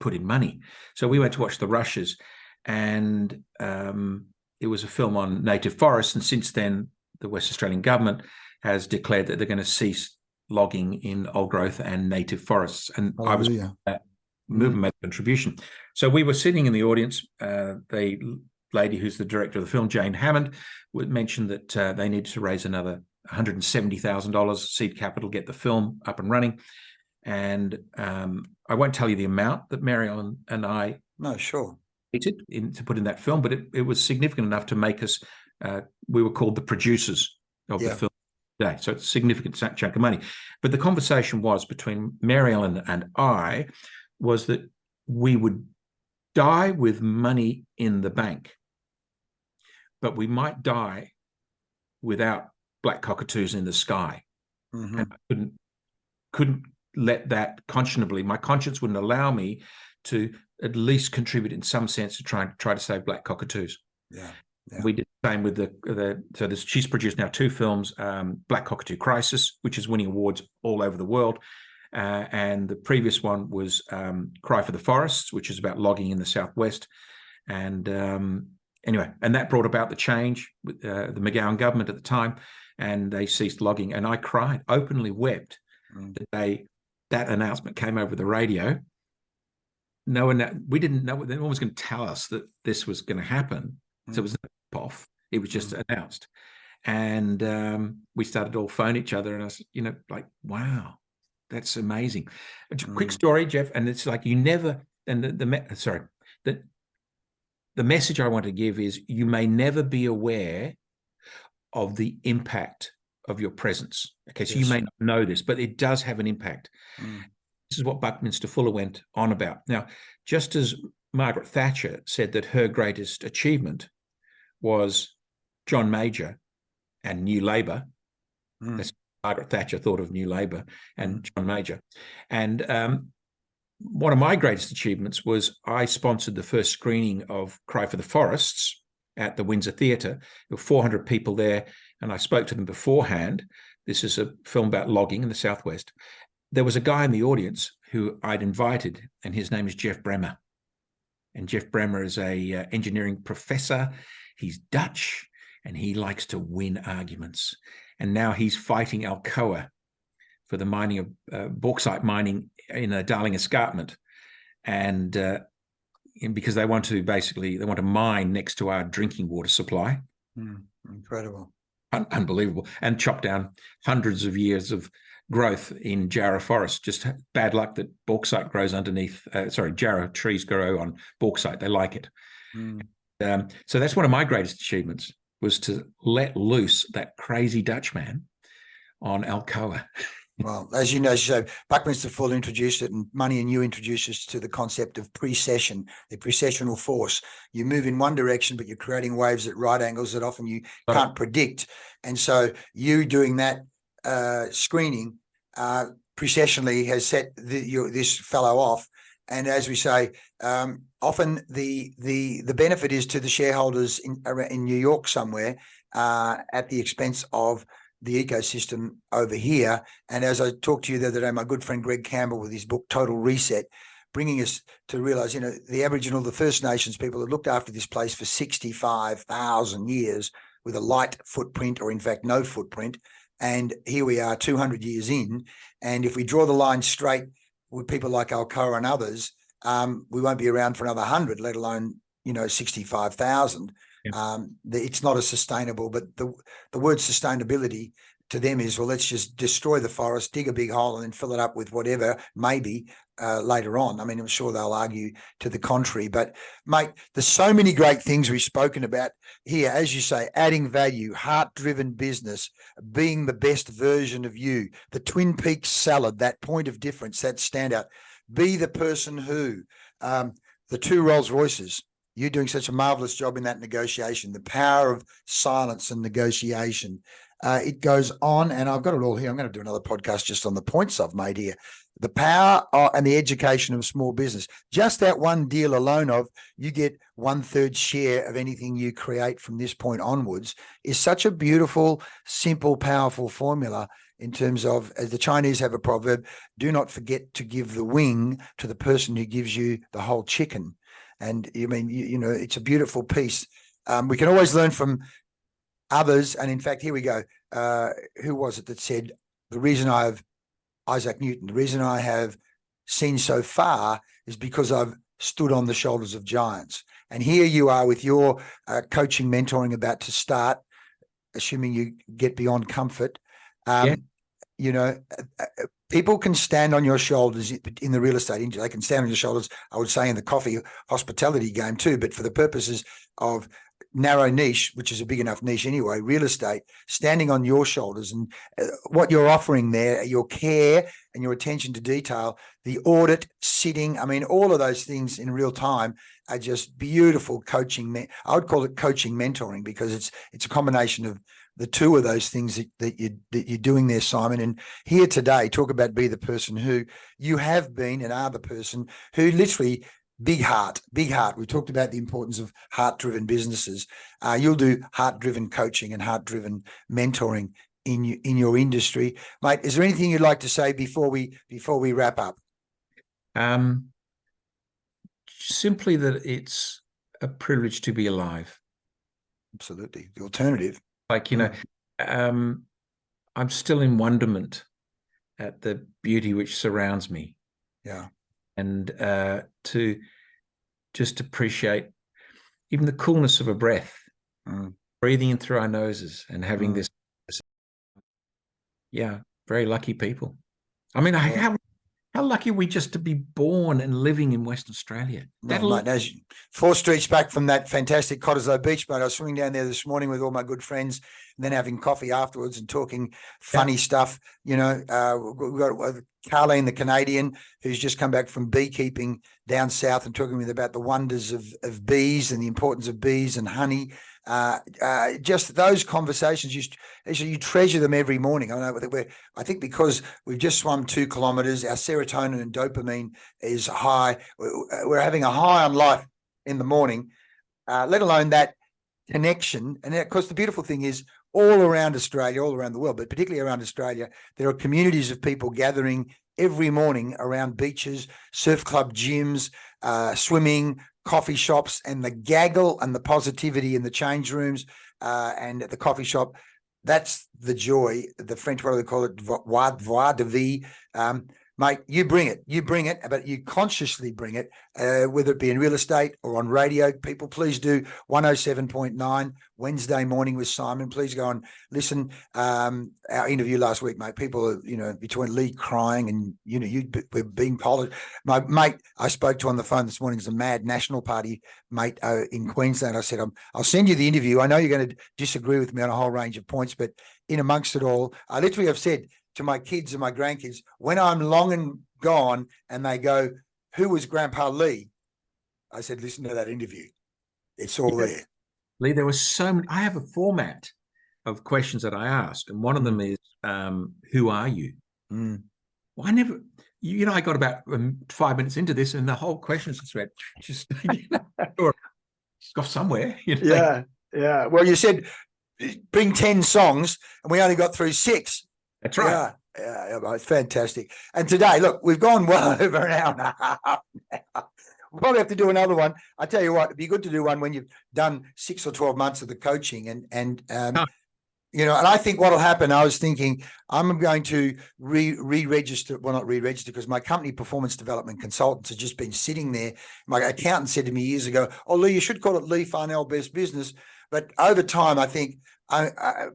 put in money. So we went to watch the Rushes, and it was a film on native forests. And since then, the West Australian government has declared that they're going to cease logging in old growth and native forests. And I was that movement made a contribution. So we were sitting in the audience. The lady who's the director of the film, Jane Hammond, mentioned that they needed to raise another $170,000 seed capital, get the film up and running. And I won't tell you the amount that Mary Ellen and I needed to put in that film, but it was significant enough to make us, we were called the producers of the film today. So it's a significant chunk of money. But the conversation was between Mary Ellen and I was that we would die with money in the bank, but we might die without black cockatoos in the sky. And I couldn't let that conscionably, my conscience wouldn't allow me to at least contribute in some sense to try to save black cockatoos. We did the same with she's produced now 2 films, Black Cockatoo Crisis, which is winning awards all over the world. And the previous one was Cry for the Forests, which is about logging in the Southwest. And anyway, and that brought about the change with the McGowan government at the time, and they ceased logging. And I cried, openly wept the day that announcement came over the radio. We didn't know, no one was going to tell us that this was going to happen. So it was no off. It was just announced. And we started all phone each other, and I was, like, wow, that's amazing. Quick story, Jeff, and it's like you never, and the message I want to give is you may never be aware of the impact of your presence. Okay, so you may not know this, but it does have an impact. This is what Buckminster Fuller went on about. Now, just as Margaret Thatcher said that her greatest achievement was John Major and New Labour, that's Margaret Thatcher thought of New Labour and John Major. And one of my greatest achievements was I sponsored the first screening of Cry for the Forests at the Windsor Theatre. There were 400 people there, and I spoke to them beforehand. This is a film about logging in the Southwest. There was a guy in the audience who I'd invited, and his name is Jeff Bremer. And Jeff Bremer is a engineering professor. He's Dutch, and he likes to win arguments. And now he's fighting Alcoa for the mining of bauxite mining in a Darling Escarpment. And because they want to mine next to our drinking water supply. Incredible. unbelievable, and chop down hundreds of years of growth in Jarrah forest. Just bad luck that bauxite grows underneath. Jarrah trees grow on bauxite. They like it. So that's one of my greatest achievements, was to let loose that crazy Dutchman on Alcoa. Well, as you know, so Buckminster Fuller introduced it, and Money and you introduced us to the concept of precession, the precessional force. You move in one direction, but you're creating waves at right angles that often you can't predict. And so you doing that screening precessionally has set this fellow off. And as we say, often the benefit is to the shareholders in New York somewhere at the expense of the ecosystem over here. And as I talked to you the other day, my good friend Greg Campbell, with his book Total Reset, bringing us to realize, the Aboriginal, the First Nations people that looked after this place for 65,000 years with a light footprint, or in fact no footprint. And here we are 200 years in. And if we draw the line straight with people like Alcoa and others, we won't be around for another 100, let alone 65,000. It's not as sustainable, but the word sustainability to them is, well, let's just destroy the forest, dig a big hole, and then fill it up with whatever, maybe later on. I mean, I'm sure they'll argue to the contrary, but mate, there's so many great things we've spoken about here. As you say, adding value, heart-driven business, being the best version of you, the Twin Peaks salad, that point of difference, that standout, be the person who, the two Rolls Royces. You're doing such a marvelous job in that negotiation, the power of silence and negotiation. It goes on, and I've got it all here. I'm going to do another podcast just on the points I've made here. The power and the education of small business. Just that one deal alone of you get 1/3 share of anything you create from this point onwards is such a beautiful, simple, powerful formula in terms of, as the Chinese have a proverb, do not forget to give the wing to the person who gives you the whole chicken. And I mean, it's a beautiful piece. We can always learn from others. And in fact, here we go. Who was it that said, the reason I have Isaac Newton, the reason I have seen so far is because I've stood on the shoulders of giants. And here you are with your coaching, mentoring about to start, assuming you get beyond comfort. People can stand on your shoulders in the real estate industry. They can stand on your shoulders, I would say, in the coffee hospitality game too. But for the purposes of narrow niche, which is a big enough niche anyway, real estate, standing on your shoulders, and what you're offering there, your care and your attention to detail, the audit, sitting, I mean, all of those things in real time are just beautiful coaching. I would call it coaching mentoring, because it's a combination of the two of those things that you're doing there, Simon. And here today, talk about be the person who you have been and are the person who literally big heart. We talked about the importance of heart-driven businesses. You'll do heart-driven coaching and heart-driven mentoring in your industry, mate. Is there anything you'd like to say before we wrap up? Simply that it's a privilege to be alive. Absolutely. The alternative. I'm still in wonderment at the beauty which surrounds me. Yeah. And to just appreciate even the coolness of a breath, breathing in through our noses and having this. Yeah, very lucky people. I mean, how lucky are we just to be born and living in Western Australia? Mate, as 4 streets back from that fantastic Cottesloe Beach, mate, I was swimming down there this morning with all my good friends, and then having coffee afterwards and talking funny stuff. We've got Carleen, the Canadian, who's just come back from beekeeping down south, and talking with about the wonders of bees and the importance of bees and honey. Just those conversations, you treasure them every morning. I think because we've just swum 2 kilometers, our serotonin and dopamine is high. We're having a high on life in the morning, let alone that connection. And of course, the beautiful thing is, all around Australia, all around the world, but particularly around Australia, there are communities of people gathering every morning around beaches, surf club gyms, swimming, coffee shops, and the gaggle and the positivity in the change rooms and at the coffee shop. That's the joy. The French, what do they call it? Joie de vie. Mate, you bring it, but you consciously bring it, whether it be in real estate or on radio. People, please do 107.9 Wednesday morning with Simon. Please go and listen. Our interview last week, mate, people, between Leigh crying and, we're being polished. My mate, I spoke to on the phone this morning, is a mad National Party mate in Queensland. I said, I'll send you the interview. I know you're going to disagree with me on a whole range of points, but in amongst it all, I literally have said to my kids and my grandkids, when I'm long and gone and they go, who was Grandpa Leigh? I said, listen to that interview. It's all there. Leigh, there was so many. I have a format of questions that I ask, and one of them is, who are you? Well, I never, I got about 5 minutes into this, and the whole question just off somewhere. Yeah. Well, you said bring 10 songs, and we only got through 6. That's right. Yeah, it's fantastic. And today, look, we've gone well over an hour and a half now. We'll probably have to do another one. I tell you what, it'd be good to do one when you've done 6 or 12 months of the coaching, and I think what'll happen, I was thinking I'm going to re-register, well, not re-register, because my company, Performance Development Consultants, has just been sitting there. My accountant said to me years ago, oh, Leigh, you should call it Leigh Farnell Best Business. But over time, I think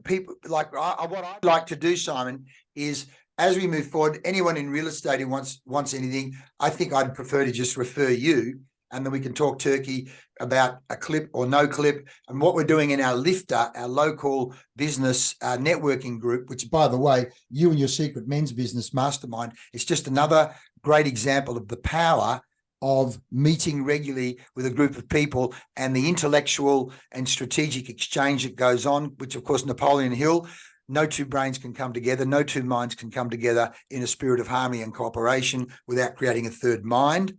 people what I'd like to do, Simon, is as we move forward, anyone in real estate who wants anything, I think I'd prefer to just refer you, and then we can talk turkey about a clip or no clip. And what we're doing in our Lifter, our local business networking group, which, by the way, you and your Secret Men's Business Mastermind, it's just another great example of the power of meeting regularly with a group of people and the intellectual and strategic exchange that goes on, which, of course, Napoleon Hill, no two brains can come together, no two minds can come together in a spirit of harmony and cooperation without creating a third mind.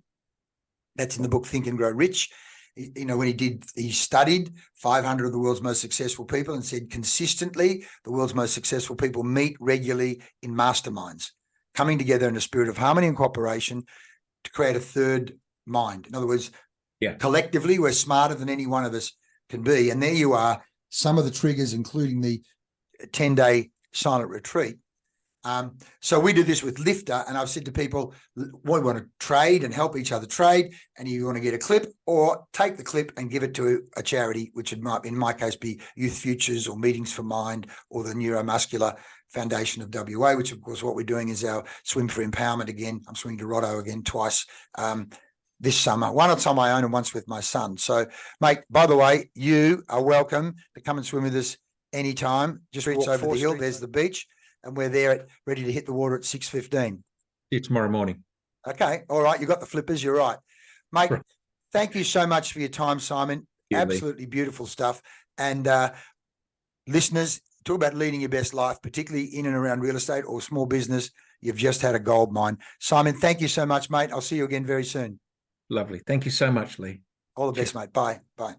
That's in the book Think and Grow Rich. When he studied 500 of the world's most successful people and said consistently the world's most successful people meet regularly in masterminds, coming together in a spirit of harmony and cooperation to create a third mind. In other words, collectively, we're smarter than any one of us can be. And there you are, some of the triggers, including the 10-day silent retreat. So we do this with Lifter, and I've said to people, we want to trade and help each other trade, and you want to get a clip, or take the clip and give it to a charity, which might, in my case, be Youth Futures or Meetings for Mind or the Neuromuscular Foundation of WA, which, of course, what we're doing is our Swim for Empowerment again. I'm swimming to Roto again twice this summer, once on my own and once with my son. So, mate, by the way, you are welcome to come and swim with us anytime. Just reach over the hill. There's the beach. And we're there ready to hit the water at 6:15. See you tomorrow morning. Okay. All right. You got the flippers. You're right. Mate, thank you so much for your time, Simon. Absolutely beautiful stuff. And listeners, talk about leading your best life, particularly in and around real estate or small business. You've just had a gold mine. Simon, thank you so much, mate. I'll see you again very soon. Lovely. Thank you so much, Leigh. All the best, mate. Bye. Bye.